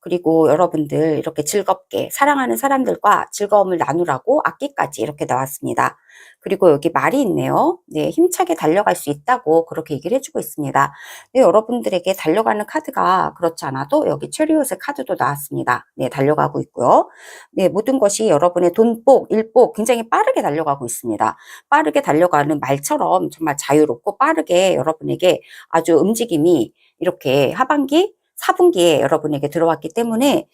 그리고 여러분들 이렇게 즐겁게 사랑하는 사람들과 즐거움을 나누라고 악기까지 이렇게 나왔습니다. 그리고 여기 말이 있네요. 네, 힘차게 달려갈 수 있다고 그렇게 얘기를 해주고 있습니다. 네, 여러분들에게 달려가는 카드가 그렇지 않아도 여기 체리엇의 카드도 나왔습니다. 네, 달려가고 있고요. 네, 모든 것이 여러분의 돈복, 일복 굉장히 빠르게 달려가고 있습니다. 빠르게 달려가는 말처럼 정말 자유롭고 빠르게 여러분에게 아주 움직임이 이렇게 하반기 4분기에 여러분에게 들어왔기 때문에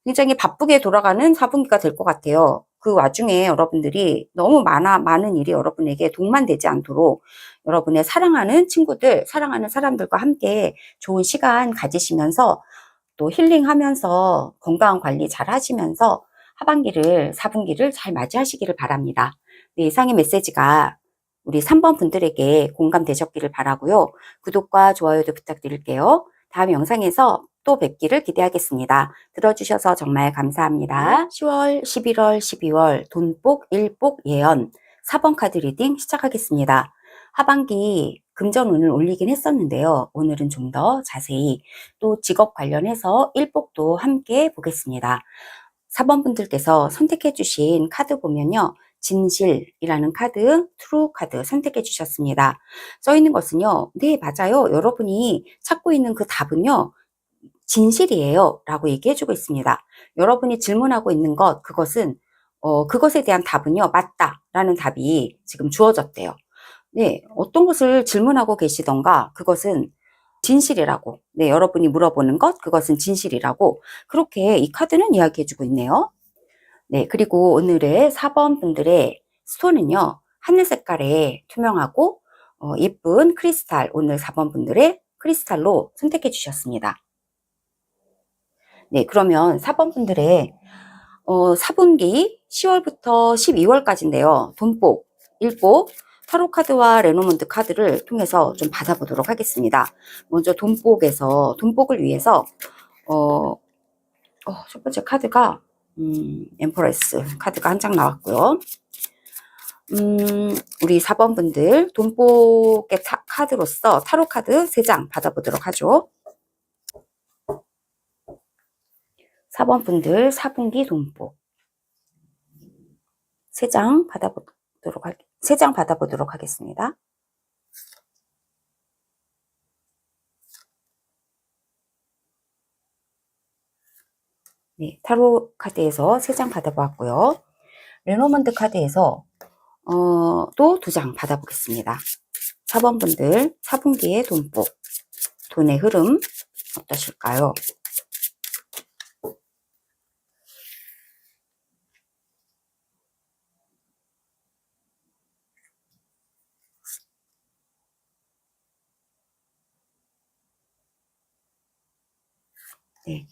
굉장히 바쁘게 돌아가는 4분기가 될 것 같아요. 그 와중에 여러분들이 너무 많은 일이 여러분에게 동반되지 않도록 여러분의 사랑하는 친구들, 사랑하는 사람들과 함께 좋은 시간 가지시면서 또 힐링하면서 건강 관리 잘 하시면서 하반기를, 4분기를 잘 맞이하시기를 바랍니다. 네, 이상의 메시지가 우리 3번 분들에게 공감되셨기를 바라고요. 구독과 좋아요도 부탁드릴게요. 다음 영상에서 또 뵙기를 기대하겠습니다. 들어주셔서 정말 감사합니다. 10월, 11월, 12월 돈복, 일복, 예언 4번 카드 리딩 시작하겠습니다. 하반기 금전운을 올리긴 했었는데요. 오늘은 좀 더 자세히 또 직업 관련해서 일복도 함께 보겠습니다. 4번 분들께서 선택해 주신 카드 보면요. 진실이라는 카드, 트루 카드 선택해 주셨습니다. 써 있는 것은요. 네, 맞아요. 여러분이 찾고 있는 그 답은요. 진실이에요. 라고 얘기해 주고 있습니다. 여러분이 질문하고 있는 것, 그것에 대한 답은요. 맞다. 라는 답이 지금 주어졌대요. 네, 어떤 것을 질문하고 계시던가 그것은 진실이라고, 네, 여러분이 물어보는 것 그것은 진실이라고 그렇게 이 카드는 이야기해주고 있네요. 네, 그리고 오늘의 4번 분들의 스톤은요, 하늘 색깔의 투명하고 예쁜 크리스탈, 오늘 4번 분들의 크리스탈로 선택해 주셨습니다. 네, 그러면 4번 분들의 4분기 10월부터 12월까지인데요. 돈복, 일복, 타로 카드와 레노먼드 카드를 통해서 좀 받아보도록 하겠습니다. 먼저 돈복을 위해서 첫 번째 카드가 엠퍼레스 카드가 한 장 나왔고요. 우리 4번 분들 돈복의 카드로서 타로 카드 3장 받아보도록 하죠. 4번 분들 4분기 돈복 3장 받아보도록 하겠습니다. 네, 타로 카드에서 3장 받아보았고요. 레노먼드 카드에서 또 2장 받아보겠습니다. 4번 분들 4분기의 돈복, 돈의 흐름 어떠실까요? 네,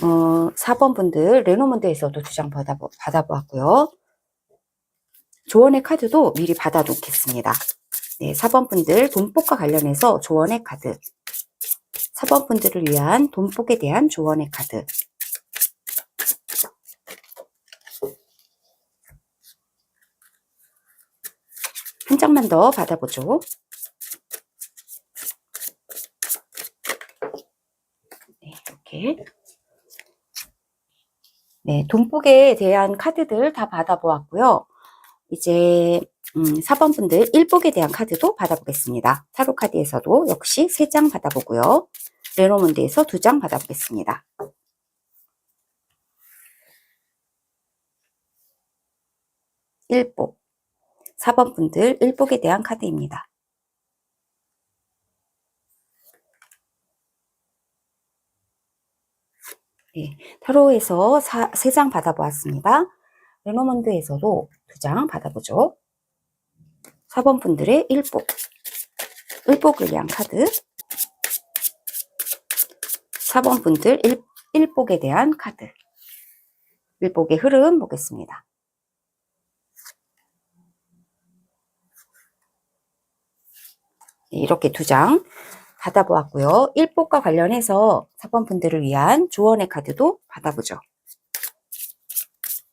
4번 분들 레노먼드에서도 2장 받아보았고요. 조언의 카드도 미리 받아놓겠습니다. 네, 4번 분들 돈복과 관련해서 조언의 카드, 4번 분들을 위한 돈복에 대한 조언의 카드, 한 장만 더 받아보죠. 네, 이렇게. 네, 돈복에 대한 카드들 다 받아보았고요. 이제 4번 분들 일복에 대한 카드도 받아보겠습니다. 타로 카드에서도 역시 3장 받아보고요. 레노먼드에서 2장 받아보겠습니다. 일복 4번 분들 일복에 대한 카드입니다. 네, 타로에서 3장 받아보았습니다. 레노먼드에서도 2장 받아보죠. 4번 분들의 일복을 위한 카드, 4번 분들 일복에 대한 카드, 일복의 흐름 보겠습니다. 네, 이렇게 2장 받아보았고요. 일복과 관련해서 4번 분들을 위한 조언의 카드도 받아보죠.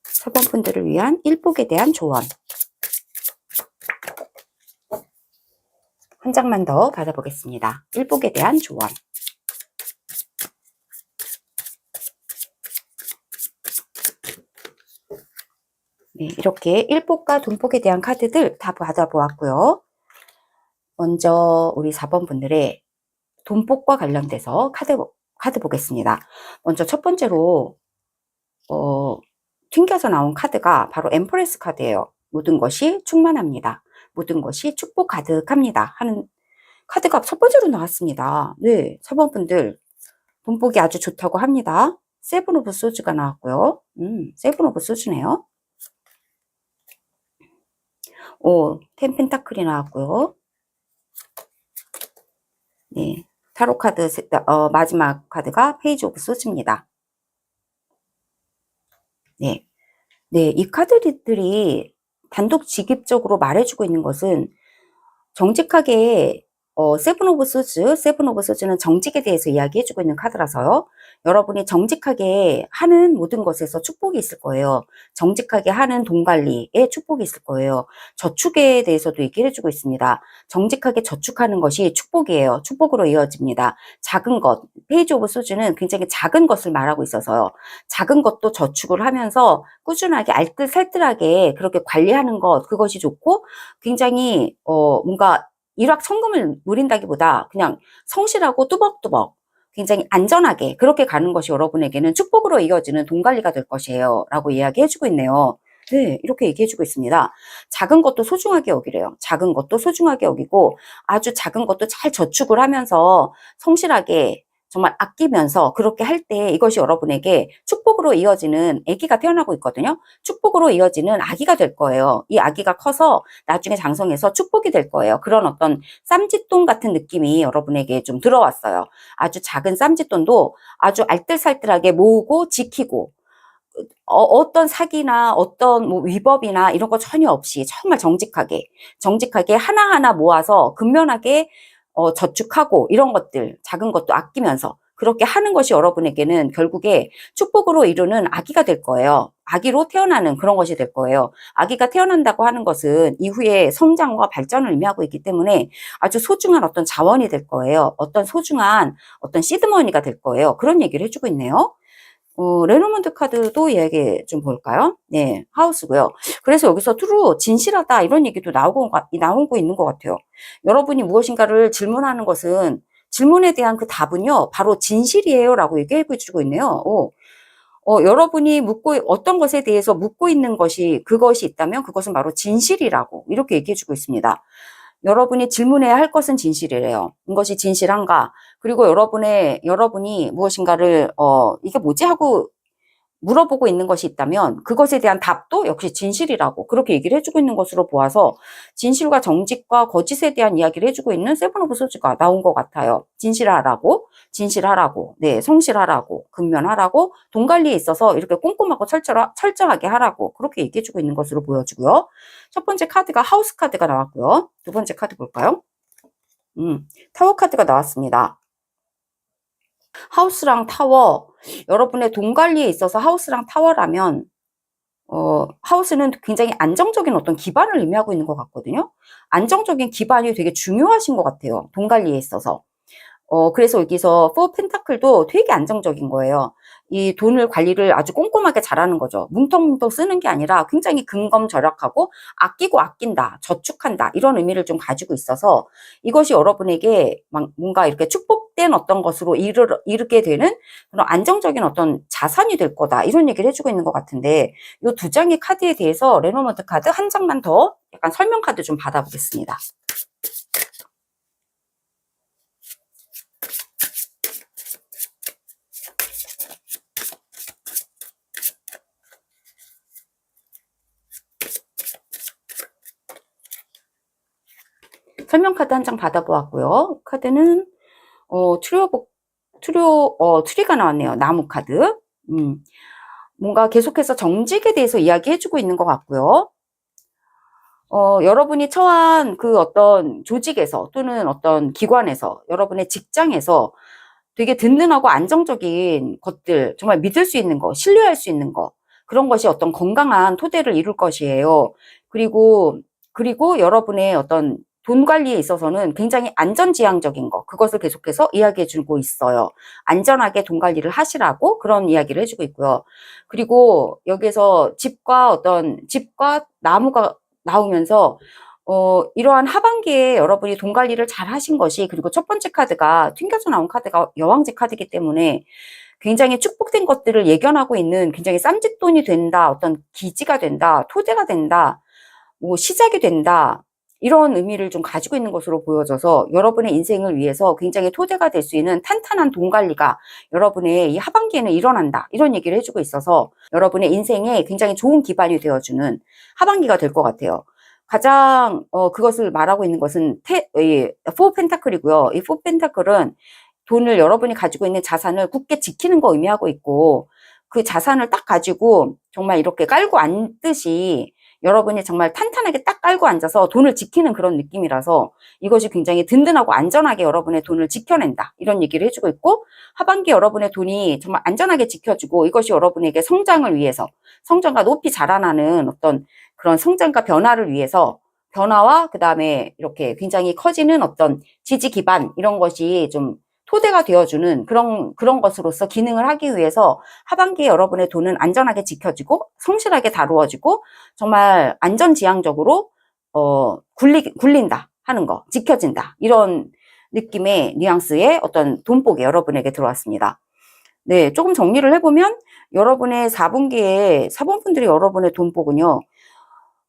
4번 분들을 위한 일복에 대한 조언. 한 장만 더 받아보겠습니다. 일복에 대한 조언. 네, 이렇게 일복과 돈복에 대한 카드들 다 받아보았고요. 먼저 우리 4번 분들의 돈복과 관련돼서 카드 보겠습니다. 먼저 첫 번째로 튕겨서 나온 카드가 바로 엠프레스 카드예요. 모든 것이 충만합니다. 모든 것이 축복 가득합니다. 하는 카드가 첫 번째로 나왔습니다. 네, 4번 분들 돈복이 아주 좋다고 합니다. 세븐 오브 소즈가 나왔고요. 세븐 오브 소즈네요. 텐 펜타클이 나왔고요. 네, 타로 카드 마지막 카드가 페이지 오브 소즈입니다. 네, 네, 이 카드들이 단독직입적으로 말해주고 있는 것은 정직하게 세븐 오브 소즈는 정직에 대해서 이야기해주고 있는 카드라서요. 여러분이 정직하게 하는 모든 것에서 축복이 있을 거예요. 정직하게 하는 돈 관리에 축복이 있을 거예요. 저축에 대해서도 얘기를 해주고 있습니다. 정직하게 저축하는 것이 축복이에요. 축복으로 이어집니다. 작은 것, 페이지 오브 소즈는 굉장히 작은 것을 말하고 있어서요. 작은 것도 저축을 하면서 꾸준하게 알뜰살뜰하게 그렇게 관리하는 것, 그것이 좋고 굉장히 뭔가 일확천금을 노린다기보다 그냥 성실하고 뚜벅뚜벅 굉장히 안전하게 그렇게 가는 것이 여러분에게는 축복으로 이어지는 돈 관리가 될 것이에요 라고 이야기해주고 있네요. 네, 이렇게 얘기해주고 있습니다. 작은 것도 소중하게 여기래요. 작은 것도 소중하게 여기고 아주 작은 것도 잘 저축을 하면서 성실하게 정말 아끼면서 그렇게 할 때 이것이 여러분에게 축복으로 이어지는 아기가 태어나고 있거든요. 축복으로 이어지는 아기가 될 거예요. 이 아기가 커서 나중에 장성해서 축복이 될 거예요. 그런 어떤 쌈짓돈 같은 느낌이 여러분에게 좀 들어왔어요. 아주 작은 쌈짓돈도 아주 알뜰살뜰하게 모으고 지키고 어떤 사기나 어떤 뭐 위법이나 이런 거 전혀 없이 정말 정직하게 하나하나 모아서 근면하게 저축하고 이런 것들 작은 것도 아끼면서 그렇게 하는 것이 여러분에게는 결국에 축복으로 이루는 아기가 될 거예요. 아기로 태어나는 그런 것이 될 거예요. 아기가 태어난다고 하는 것은 이후에 성장과 발전을 의미하고 있기 때문에 아주 소중한 어떤 자원이 될 거예요. 어떤 소중한 어떤 시드머니가 될 거예요. 그런 얘기를 해주고 있네요. 레노먼드 카드도 이야기 좀 볼까요? 네, 하우스고요. 그래서 여기서 트루, 진실하다 이런 얘기도 나오고 있는 것 같아요. 여러분이 무엇인가를 질문하는 것은 질문에 대한 그 답은요, 바로 진실이에요 라고 얘기해 주고 있네요. 여러분이 어떤 것에 대해서 묻고 있는 그것이 있다면 그것은 바로 진실이라고 이렇게 얘기해 주고 있습니다. 여러분이 질문해야 할 것은 진실이래요. 이것이 진실한가? 그리고 여러분이 무엇인가를, 이게 뭐지? 하고 물어보고 있는 것이 있다면 그것에 대한 답도 역시 진실이라고 그렇게 얘기를 해주고 있는 것으로 보아서 진실과 정직과 거짓에 대한 이야기를 해주고 있는 세븐 오브 소즈가 나온 것 같아요. 진실하라고, 네, 성실하라고, 근면하라고, 돈 관리에 있어서 이렇게 꼼꼼하고 철저하게 하라고 그렇게 얘기해주고 있는 것으로 보여지고요. 첫 번째 카드가 하우스 카드가 나왔고요. 두 번째 카드 볼까요? 타워 카드가 나왔습니다. 하우스랑 타워, 여러분의 돈 관리에 있어서 하우스랑 타워라면 하우스는 굉장히 안정적인 어떤 기반을 의미하고 있는 것 같거든요. 안정적인 기반이 되게 중요하신 것 같아요. 돈 관리에 있어서. 그래서 여기서 4 펜타클도 되게 안정적인 거예요. 이 돈을 관리를 아주 꼼꼼하게 잘하는 거죠. 뭉텅뭉텅 쓰는 게 아니라 굉장히 근검절약하고 아끼고 아낀다, 저축한다 이런 의미를 좀 가지고 있어서 이것이 여러분에게 뭔가 이렇게 축복된 어떤 것으로 이르게 되는 그런 안정적인 어떤 자산이 될 거다 이런 얘기를 해주고 있는 것 같은데 이 두 장의 카드에 대해서 레노먼트 카드 한 장만 더 약간 설명 카드 좀 받아보겠습니다. 설명 카드 한 장 받아보았고요. 카드는 트리가 나왔네요. 나무 카드. 뭔가 계속해서 정직에 대해서 이야기해주고 있는 것 같고요. 여러분이 처한 그 어떤 조직에서 또는 어떤 기관에서 여러분의 직장에서 되게 든든하고 안정적인 것들, 정말 믿을 수 있는 거, 신뢰할 수 있는 거, 그런 것이 어떤 건강한 토대를 이룰 것이에요. 그리고 여러분의 어떤 돈 관리에 있어서는 굉장히 안전지향적인 거, 그것을 계속해서 이야기해 주고 있어요. 안전하게 돈 관리를 하시라고 그런 이야기를 해주고 있고요. 그리고 여기서 집과 나무가 나오면서 이러한 하반기에 여러분이 돈 관리를 잘 하신 것이, 그리고 첫 번째 카드가 튕겨서 나온 카드가 여왕제 카드이기 때문에 굉장히 축복된 것들을 예견하고 있는, 굉장히 쌈짓돈이 된다, 어떤 기지가 된다, 토대가 된다, 뭐 시작이 된다, 이런 의미를 좀 가지고 있는 것으로 보여져서 여러분의 인생을 위해서 굉장히 토대가 될 수 있는 탄탄한 돈 관리가 여러분의 이 하반기에는 일어난다, 이런 얘기를 해주고 있어서 여러분의 인생에 굉장히 좋은 기반이 되어주는 하반기가 될 것 같아요. 가장 그것을 말하고 있는 것은 포 펜타클이고요. 이 포 펜타클은 돈을, 여러분이 가지고 있는 자산을 굳게 지키는 거 의미하고 있고, 그 자산을 딱 가지고 정말 이렇게 깔고 앉듯이 여러분이 정말 탄탄하게 딱 깔고 앉아서 돈을 지키는 그런 느낌이라서 이것이 굉장히 든든하고 안전하게 여러분의 돈을 지켜낸다, 이런 얘기를 해주고 있고, 하반기 여러분의 돈이 정말 안전하게 지켜주고, 이것이 여러분에게 성장을 위해서, 성장과 높이 자라나는 어떤 그런 성장과 변화를 위해서, 변화와 그 다음에 이렇게 굉장히 커지는 어떤 지지 기반, 이런 것이 좀 토대가 되어주는 그런 것으로서 기능을 하기 위해서 하반기에 여러분의 돈은 안전하게 지켜지고 성실하게 다루어지고 정말 안전지향적으로 굴린다 하는 거, 지켜진다, 이런 느낌의 뉘앙스의 어떤 돈복이 여러분에게 들어왔습니다. 네, 조금 정리를 해보면 여러분의 4분기에 4번분들이 여러분의 돈복은요,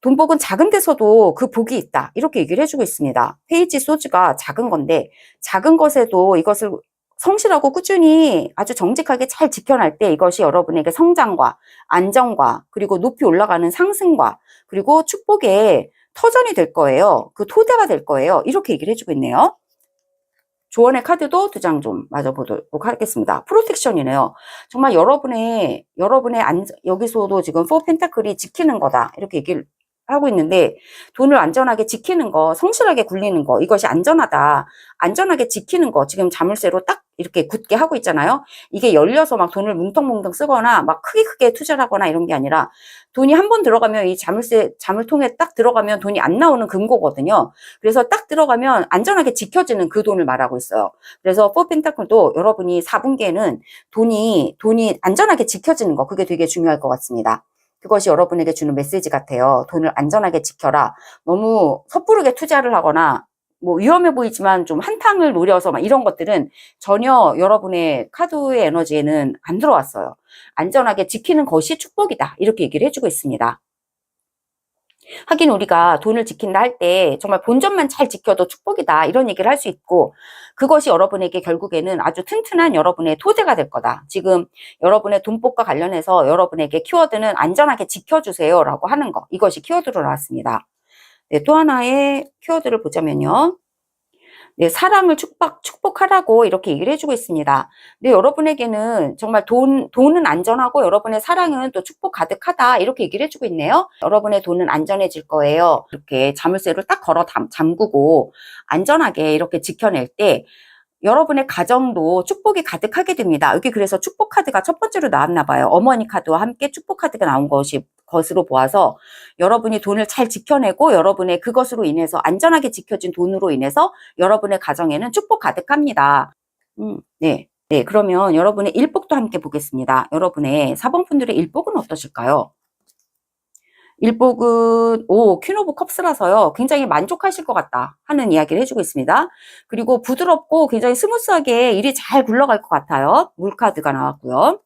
돈복은 작은 데서도 그 복이 있다, 이렇게 얘기를 해주고 있습니다. 페이지 소주가 작은 건데, 작은 것에도 이것을 성실하고 꾸준히 아주 정직하게 잘 지켜낼 때 이것이 여러분에게 성장과 안정과 그리고 높이 올라가는 상승과 그리고 축복의 터전이 될 거예요. 그 토대가 될 거예요. 이렇게 얘기를 해주고 있네요. 조언의 카드도 2장 좀 맞아보도록 하겠습니다. 프로텍션이네요. 정말 여러분의 여기서도 지금 4 펜타클이 지키는 거다, 이렇게 얘기를 하고 있는데, 돈을 안전하게 지키는 거, 성실하게 굴리는 거, 이것이 안전하다, 안전하게 지키는 거, 지금 자물쇠로 딱 이렇게 굳게 하고 있잖아요. 이게 열려서 막 돈을 뭉텅뭉텅 쓰거나 막 크게 투자를 하거나 이런 게 아니라, 돈이 한 번 들어가면 이 자물통에 딱 들어가면 돈이 안 나오는 금고거든요. 그래서 딱 들어가면 안전하게 지켜지는 그 돈을 말하고 있어요. 그래서 4 펜타클도 여러분이 4분기에는 돈이 안전하게 지켜지는 거, 그게 되게 중요할 것 같습니다. 그것이 여러분에게 주는 메시지 같아요. 돈을 안전하게 지켜라. 너무 섣부르게 투자를 하거나 뭐 위험해 보이지만 좀 한탕을 노려서 막 이런 것들은 전혀 여러분의 카드의 에너지에는 안 들어왔어요. 안전하게 지키는 것이 축복이다, 이렇게 얘기를 해주고 있습니다. 하긴 우리가 돈을 지킨다 할 때 정말 본전만 잘 지켜도 축복이다, 이런 얘기를 할 수 있고, 그것이 여러분에게 결국에는 아주 튼튼한 여러분의 토대가 될 거다. 지금 여러분의 돈복과 관련해서 여러분에게 키워드는 안전하게 지켜주세요 라고 하는 거, 이것이 키워드로 나왔습니다. 네, 또 하나의 키워드를 보자면요, 네, 사랑을 축복하라고 이렇게 얘기를 해주고 있습니다. 네, 여러분에게는 정말 돈은 안전하고 여러분의 사랑은 또 축복 가득하다, 이렇게 얘기를 해주고 있네요. 여러분의 돈은 안전해질 거예요. 이렇게 자물쇠를 딱 걸어 잠그고 안전하게 이렇게 지켜낼 때 여러분의 가정도 축복이 가득하게 됩니다. 여기 그래서 축복 카드가 첫 번째로 나왔나 봐요. 어머니 카드와 함께 축복 카드가 나온 것으로 보아서 여러분이 돈을 잘 지켜내고 여러분의 그것으로 인해서 안전하게 지켜진 돈으로 인해서 여러분의 가정에는 축복 가득합니다. 네. 네, 그러면 여러분의 일복도 함께 보겠습니다. 여러분의 4번 분들의 일복은 어떠실까요? 일복은 퀸 오브 컵스라서요, 굉장히 만족하실 것 같다 하는 이야기를 해주고 있습니다. 그리고 부드럽고 굉장히 스무스하게 일이 잘 굴러갈 것 같아요. 물카드가 나왔고요.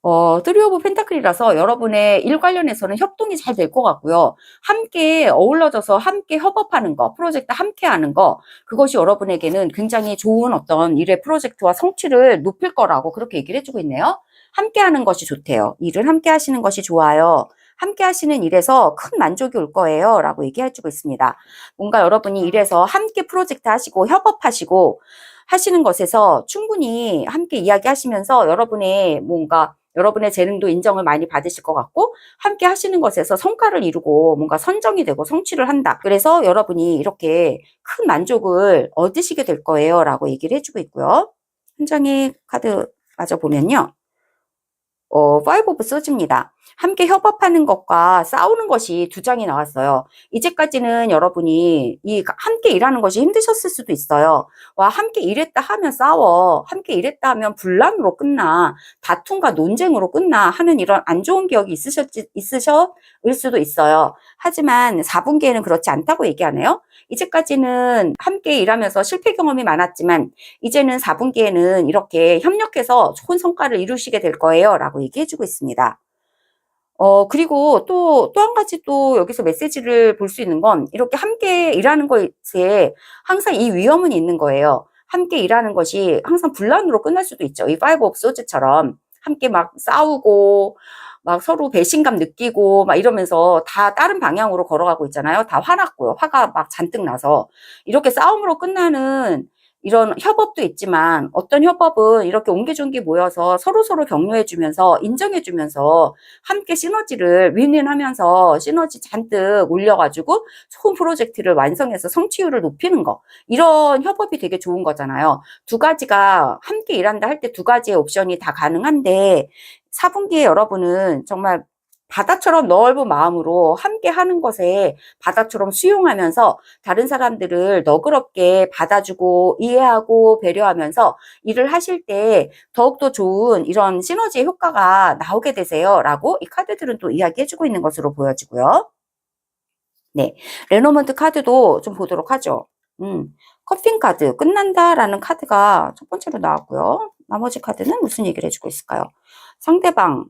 3 오브 펜타클이라서 여러분의 일 관련해서는 협동이 잘 될 것 같고요. 함께 어우러져서 함께 협업하는 거, 프로젝트 함께 하는 거, 그것이 여러분에게는 굉장히 좋은 어떤 일의 프로젝트와 성취를 높일 거라고 그렇게 얘기를 해주고 있네요. 함께 하는 것이 좋대요. 일을 함께 하시는 것이 좋아요. 함께 하시는 일에서 큰 만족이 올 거예요 라고 얘기해주고 있습니다. 뭔가 여러분이 일에서 함께 프로젝트 하시고 협업하시고 하시는 것에서 충분히 함께 이야기하시면서 여러분의 재능도 인정을 많이 받으실 것 같고, 함께 하시는 것에서 성과를 이루고 뭔가 선정이 되고 성취를 한다. 그래서 여러분이 이렇게 큰 만족을 얻으시게 될 거예요 라고 얘기를 해주고 있고요. 한 장의 카드 마저 보면요, 파이브 오브 소즈입니다. 함께 협업하는 것과 싸우는 것이 두 장이 나왔어요. 이제까지는 여러분이 함께 일하는 것이 힘드셨을 수도 있어요. 와, 함께 일했다 하면 싸워. 함께 일했다 하면 분란으로 끝나. 다툼과 논쟁으로 끝나. 하는 이런 안 좋은 기억이 있으실 수도 있어요. 하지만 4분기에는 그렇지 않다고 얘기하네요. 이제까지는 함께 일하면서 실패 경험이 많았지만 이제는 4분기에는 이렇게 협력해서 좋은 성과를 이루시게 될 거예요 라고 얘기해주고 있습니다. 그리고 또 한 가지 또 여기서 메시지를 볼 수 있는 건 이렇게 함께 일하는 것에 항상 이 위험은 있는 거예요. 함께 일하는 것이 항상 분란으로 끝날 수도 있죠. 이 파이브 오브 소즈처럼 함께 막 싸우고 막 서로 배신감 느끼고 막 이러면서 다 다른 방향으로 걸어가고 있잖아요. 다 화났고요. 화가 막 잔뜩 나서 이렇게 싸움으로 끝나는 이런 협업도 있지만 어떤 협업은 이렇게 옹기종기 모여서 서로서로 격려해주면서 인정해주면서 함께 시너지를 윈윈하면서 시너지 잔뜩 올려가지고 좋은 프로젝트를 완성해서 성취율을 높이는 거, 이런 협업이 되게 좋은 거잖아요. 두 가지가 함께 일한다 할 때 두 가지의 옵션이 다 가능한데 4분기에 여러분은 정말 바다처럼 넓은 마음으로 함께 하는 것에 바다처럼 수용하면서 다른 사람들을 너그럽게 받아주고 이해하고 배려하면서 일을 하실 때 더욱더 좋은 이런 시너지 효과가 나오게 되세요 라고 이 카드들은 또 이야기해주고 있는 것으로 보여지고요. 네, 레노먼트 카드도 좀 보도록 하죠. 커핀 카드, 끝난다 라는 카드가 첫 번째로 나왔고요. 나머지 카드는 무슨 얘기를 해주고 있을까요? 상대방,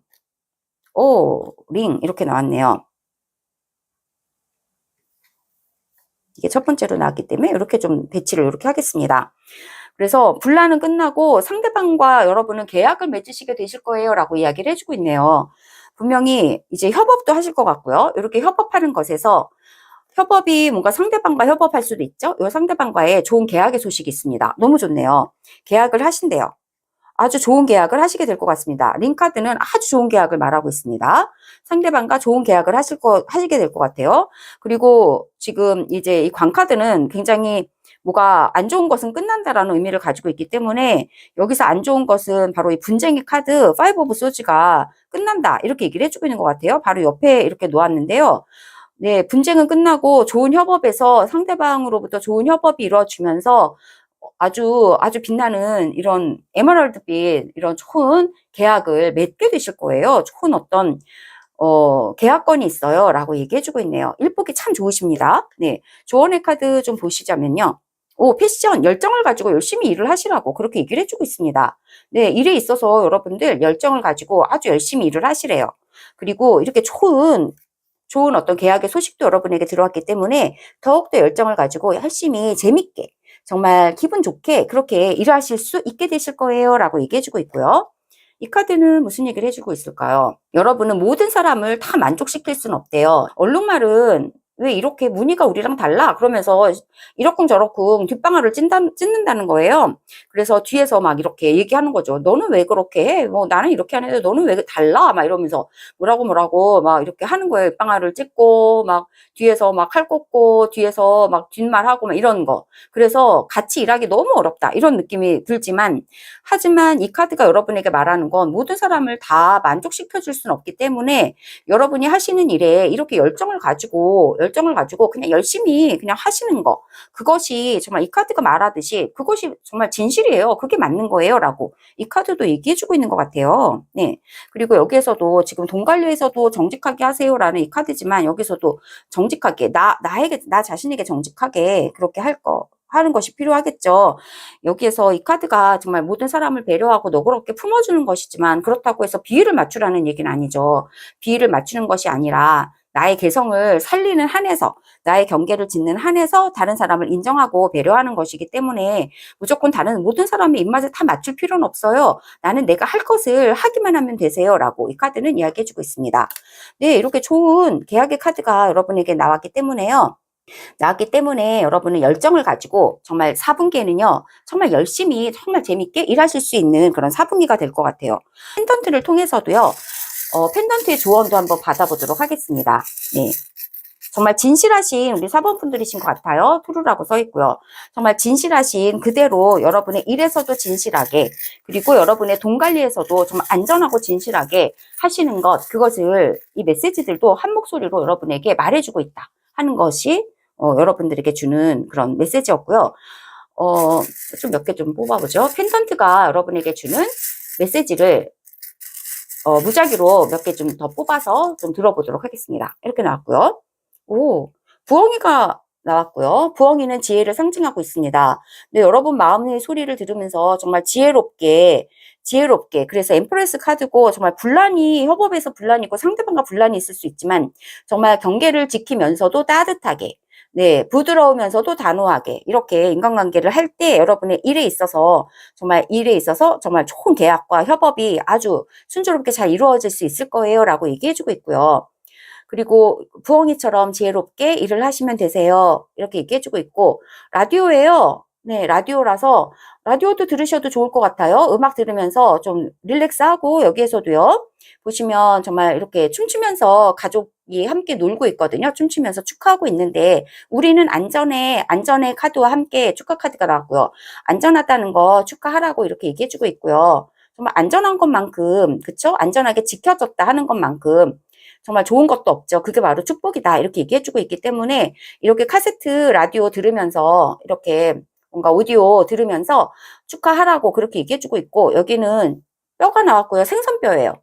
링 이렇게 나왔네요. 이게 첫 번째로 나왔기 때문에 이렇게 좀 배치를 이렇게 하겠습니다. 그래서 분란은 끝나고 상대방과 여러분은 계약을 맺으시게 되실 거예요 라고 이야기를 해주고 있네요. 분명히 이제 협업도 하실 것 같고요. 이렇게 협업하는 것에서 협업이 뭔가 상대방과 협업할 수도 있죠. 이 상대방과의 좋은 계약의 소식이 있습니다. 너무 좋네요. 계약을 하신대요. 아주 좋은 계약을 하시게 될 것 같습니다. 링카드는 아주 좋은 계약을 말하고 있습니다. 상대방과 좋은 계약을 하시게 될 것 같아요. 그리고 지금 이제 이 광카드는 굉장히 뭐가 안 좋은 것은 끝난다라는 의미를 가지고 있기 때문에 여기서 안 좋은 것은 바로 이 분쟁의 카드 파이브 오브 소즈가 끝난다 이렇게 얘기를 해주고 있는 것 같아요. 바로 옆에 이렇게 놓았는데요. 네, 분쟁은 끝나고 좋은 협업에서 상대방으로부터 좋은 협업이 이루어지면서 아주 빛나는 이런 에메랄드빛 이런 좋은 계약을 맺게 되실 거예요. 좋은 어떤 계약건이 있어요 라고 얘기해주고 있네요. 일복이 참 좋으십니다. 네, 조언의 카드 좀 보시자면요. 패션, 열정을 가지고 열심히 일을 하시라고 그렇게 얘기를 해주고 있습니다. 네, 일에 있어서 여러분들 열정을 가지고 아주 열심히 일을 하시래요. 그리고 이렇게 좋은 어떤 계약의 소식도 여러분에게 들어왔기 때문에 더욱더 열정을 가지고 열심히 재밌게 정말 기분 좋게 그렇게 일하실 수 있게 되실 거예요 라고 얘기해주고 있고요. 이 카드는 무슨 얘기를 해주고 있을까요? 여러분은 모든 사람을 다 만족시킬 수는 없대요. 얼룩말은 왜 이렇게 무늬가 우리랑 달라? 그러면서 이러쿵저러쿵 뒷방아를 찢는다는 거예요. 그래서 뒤에서 막 이렇게 얘기하는 거죠. 너는 왜 그렇게 해? 뭐 나는 이렇게 하는데 너는 왜 달라? 막 이러면서 뭐라고 막 이렇게 하는 거예요. 뒷방아를 찢고 막 뒤에서 막 칼 꽂고 뒤에서 막 뒷말하고 막 이런 거. 그래서 같이 일하기 너무 어렵다. 이런 느낌이 들지만 하지만 이 카드가 여러분에게 말하는 건 모든 사람을 다 만족시켜 줄 수는 없기 때문에 여러분이 하시는 일에 이렇게 열정을 가지고 그냥 열심히 그냥 하시는 거, 그것이 정말 이 카드가 말하듯이 그것이 정말 진실이에요. 그게 맞는 거예요 라고 이 카드도 얘기해주고 있는 것 같아요. 네. 그리고 여기에서도 지금 돈 관리에서도 정직하게 하세요 라는 이 카드지만 여기서도 정직하게 나 자신에게 정직하게 그렇게 하는 것이 필요하겠죠. 여기에서 이 카드가 정말 모든 사람을 배려하고 너그럽게 품어주는 것이지만 그렇다고 해서 비위를 맞추라는 얘기는 아니죠. 비위를 맞추는 것이 아니라 나의 개성을 살리는 한에서 나의 경계를 짓는 한에서 다른 사람을 인정하고 배려하는 것이기 때문에 무조건 다른 모든 사람의 입맛에 다 맞출 필요는 없어요. 나는 내가 할 것을 하기만 하면 되세요 라고 이 카드는 이야기해주고 있습니다. 네, 이렇게 좋은 계약의 카드가 여러분에게 나왔기 때문에 여러분은 열정을 가지고 정말 4분기에는요 정말 열심히 정말 재밌게 일하실 수 있는 그런 4분기가 될 것 같아요. 펜던트를 통해서도요 펜던트의 조언도 한번 받아보도록 하겠습니다. 네. 정말 진실하신 우리 4번 분들이신 것 같아요. 투루라고 써 있고요. 정말 진실하신 그대로 여러분의 일에서도 진실하게, 그리고 여러분의 돈 관리에서도 정말 안전하고 진실하게 하시는 것, 그것을 이 메시지들도 한 목소리로 여러분에게 말해주고 있다 하는 것이 여러분들에게 주는 그런 메시지였고요. 좀 몇 개 좀 뽑아보죠. 펜던트가 여러분에게 주는 메시지를 무작위로 몇 개 좀 더 뽑아서 좀 들어보도록 하겠습니다. 이렇게 나왔고요. 오, 부엉이가 나왔고요. 부엉이는 지혜를 상징하고 있습니다. 네, 여러분 마음의 소리를 들으면서 정말 지혜롭게, 그래서 엠프레스 카드고 정말 협업에서 분란이 있고 상대방과 분란이 있을 수 있지만 정말 경계를 지키면서도 따뜻하게, 네, 부드러우면서도 단호하게 이렇게 인간관계를 할 때 여러분의 일에 있어서 정말 좋은 계약과 협업이 아주 순조롭게 잘 이루어질 수 있을 거예요 라고 얘기해주고 있고요. 그리고 부엉이처럼 지혜롭게 일을 하시면 되세요. 이렇게 얘기해주고 있고, 라디오예요. 네, 라디오라서 라디오도 들으셔도 좋을 것 같아요. 음악 들으면서 좀 릴렉스하고, 여기에서도요. 보시면 정말 이렇게 춤추면서 가족이 함께 놀고 있거든요. 춤추면서 축하하고 있는데 우리는 안전의 카드와 함께 축하 카드가 나왔고요. 안전하다는 거 축하하라고 이렇게 얘기해주고 있고요. 정말 안전한 것만큼, 그쵸? 안전하게 지켜졌다 하는 것만큼 정말 좋은 것도 없죠. 그게 바로 축복이다. 이렇게 얘기해주고 있기 때문에 이렇게 카세트 라디오 들으면서 이렇게 뭔가 오디오 들으면서 축하하라고 그렇게 얘기해주고 있고, 여기는 뼈가 나왔고요. 생선뼈예요.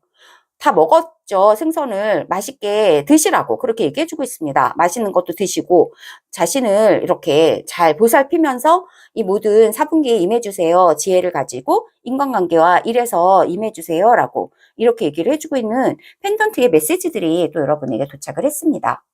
다 먹었죠. 생선을 맛있게 드시라고 그렇게 얘기해주고 있습니다. 맛있는 것도 드시고 자신을 이렇게 잘 보살피면서 이 모든 4분기에 임해주세요. 지혜를 가지고 인간관계와 일에서 임해주세요 라고 이렇게 얘기를 해주고 있는 펜던트의 메시지들이 또 여러분에게 도착을 했습니다.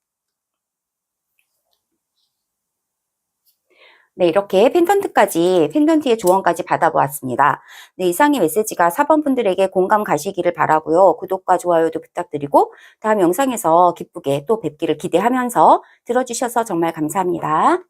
네, 이렇게 펜던트의 조언까지 받아보았습니다. 네, 이상의 메시지가 4번 분들에게 공감 가시기를 바라고요. 구독과 좋아요도 부탁드리고 다음 영상에서 기쁘게 또 뵙기를 기대하면서 들어주셔서 정말 감사합니다.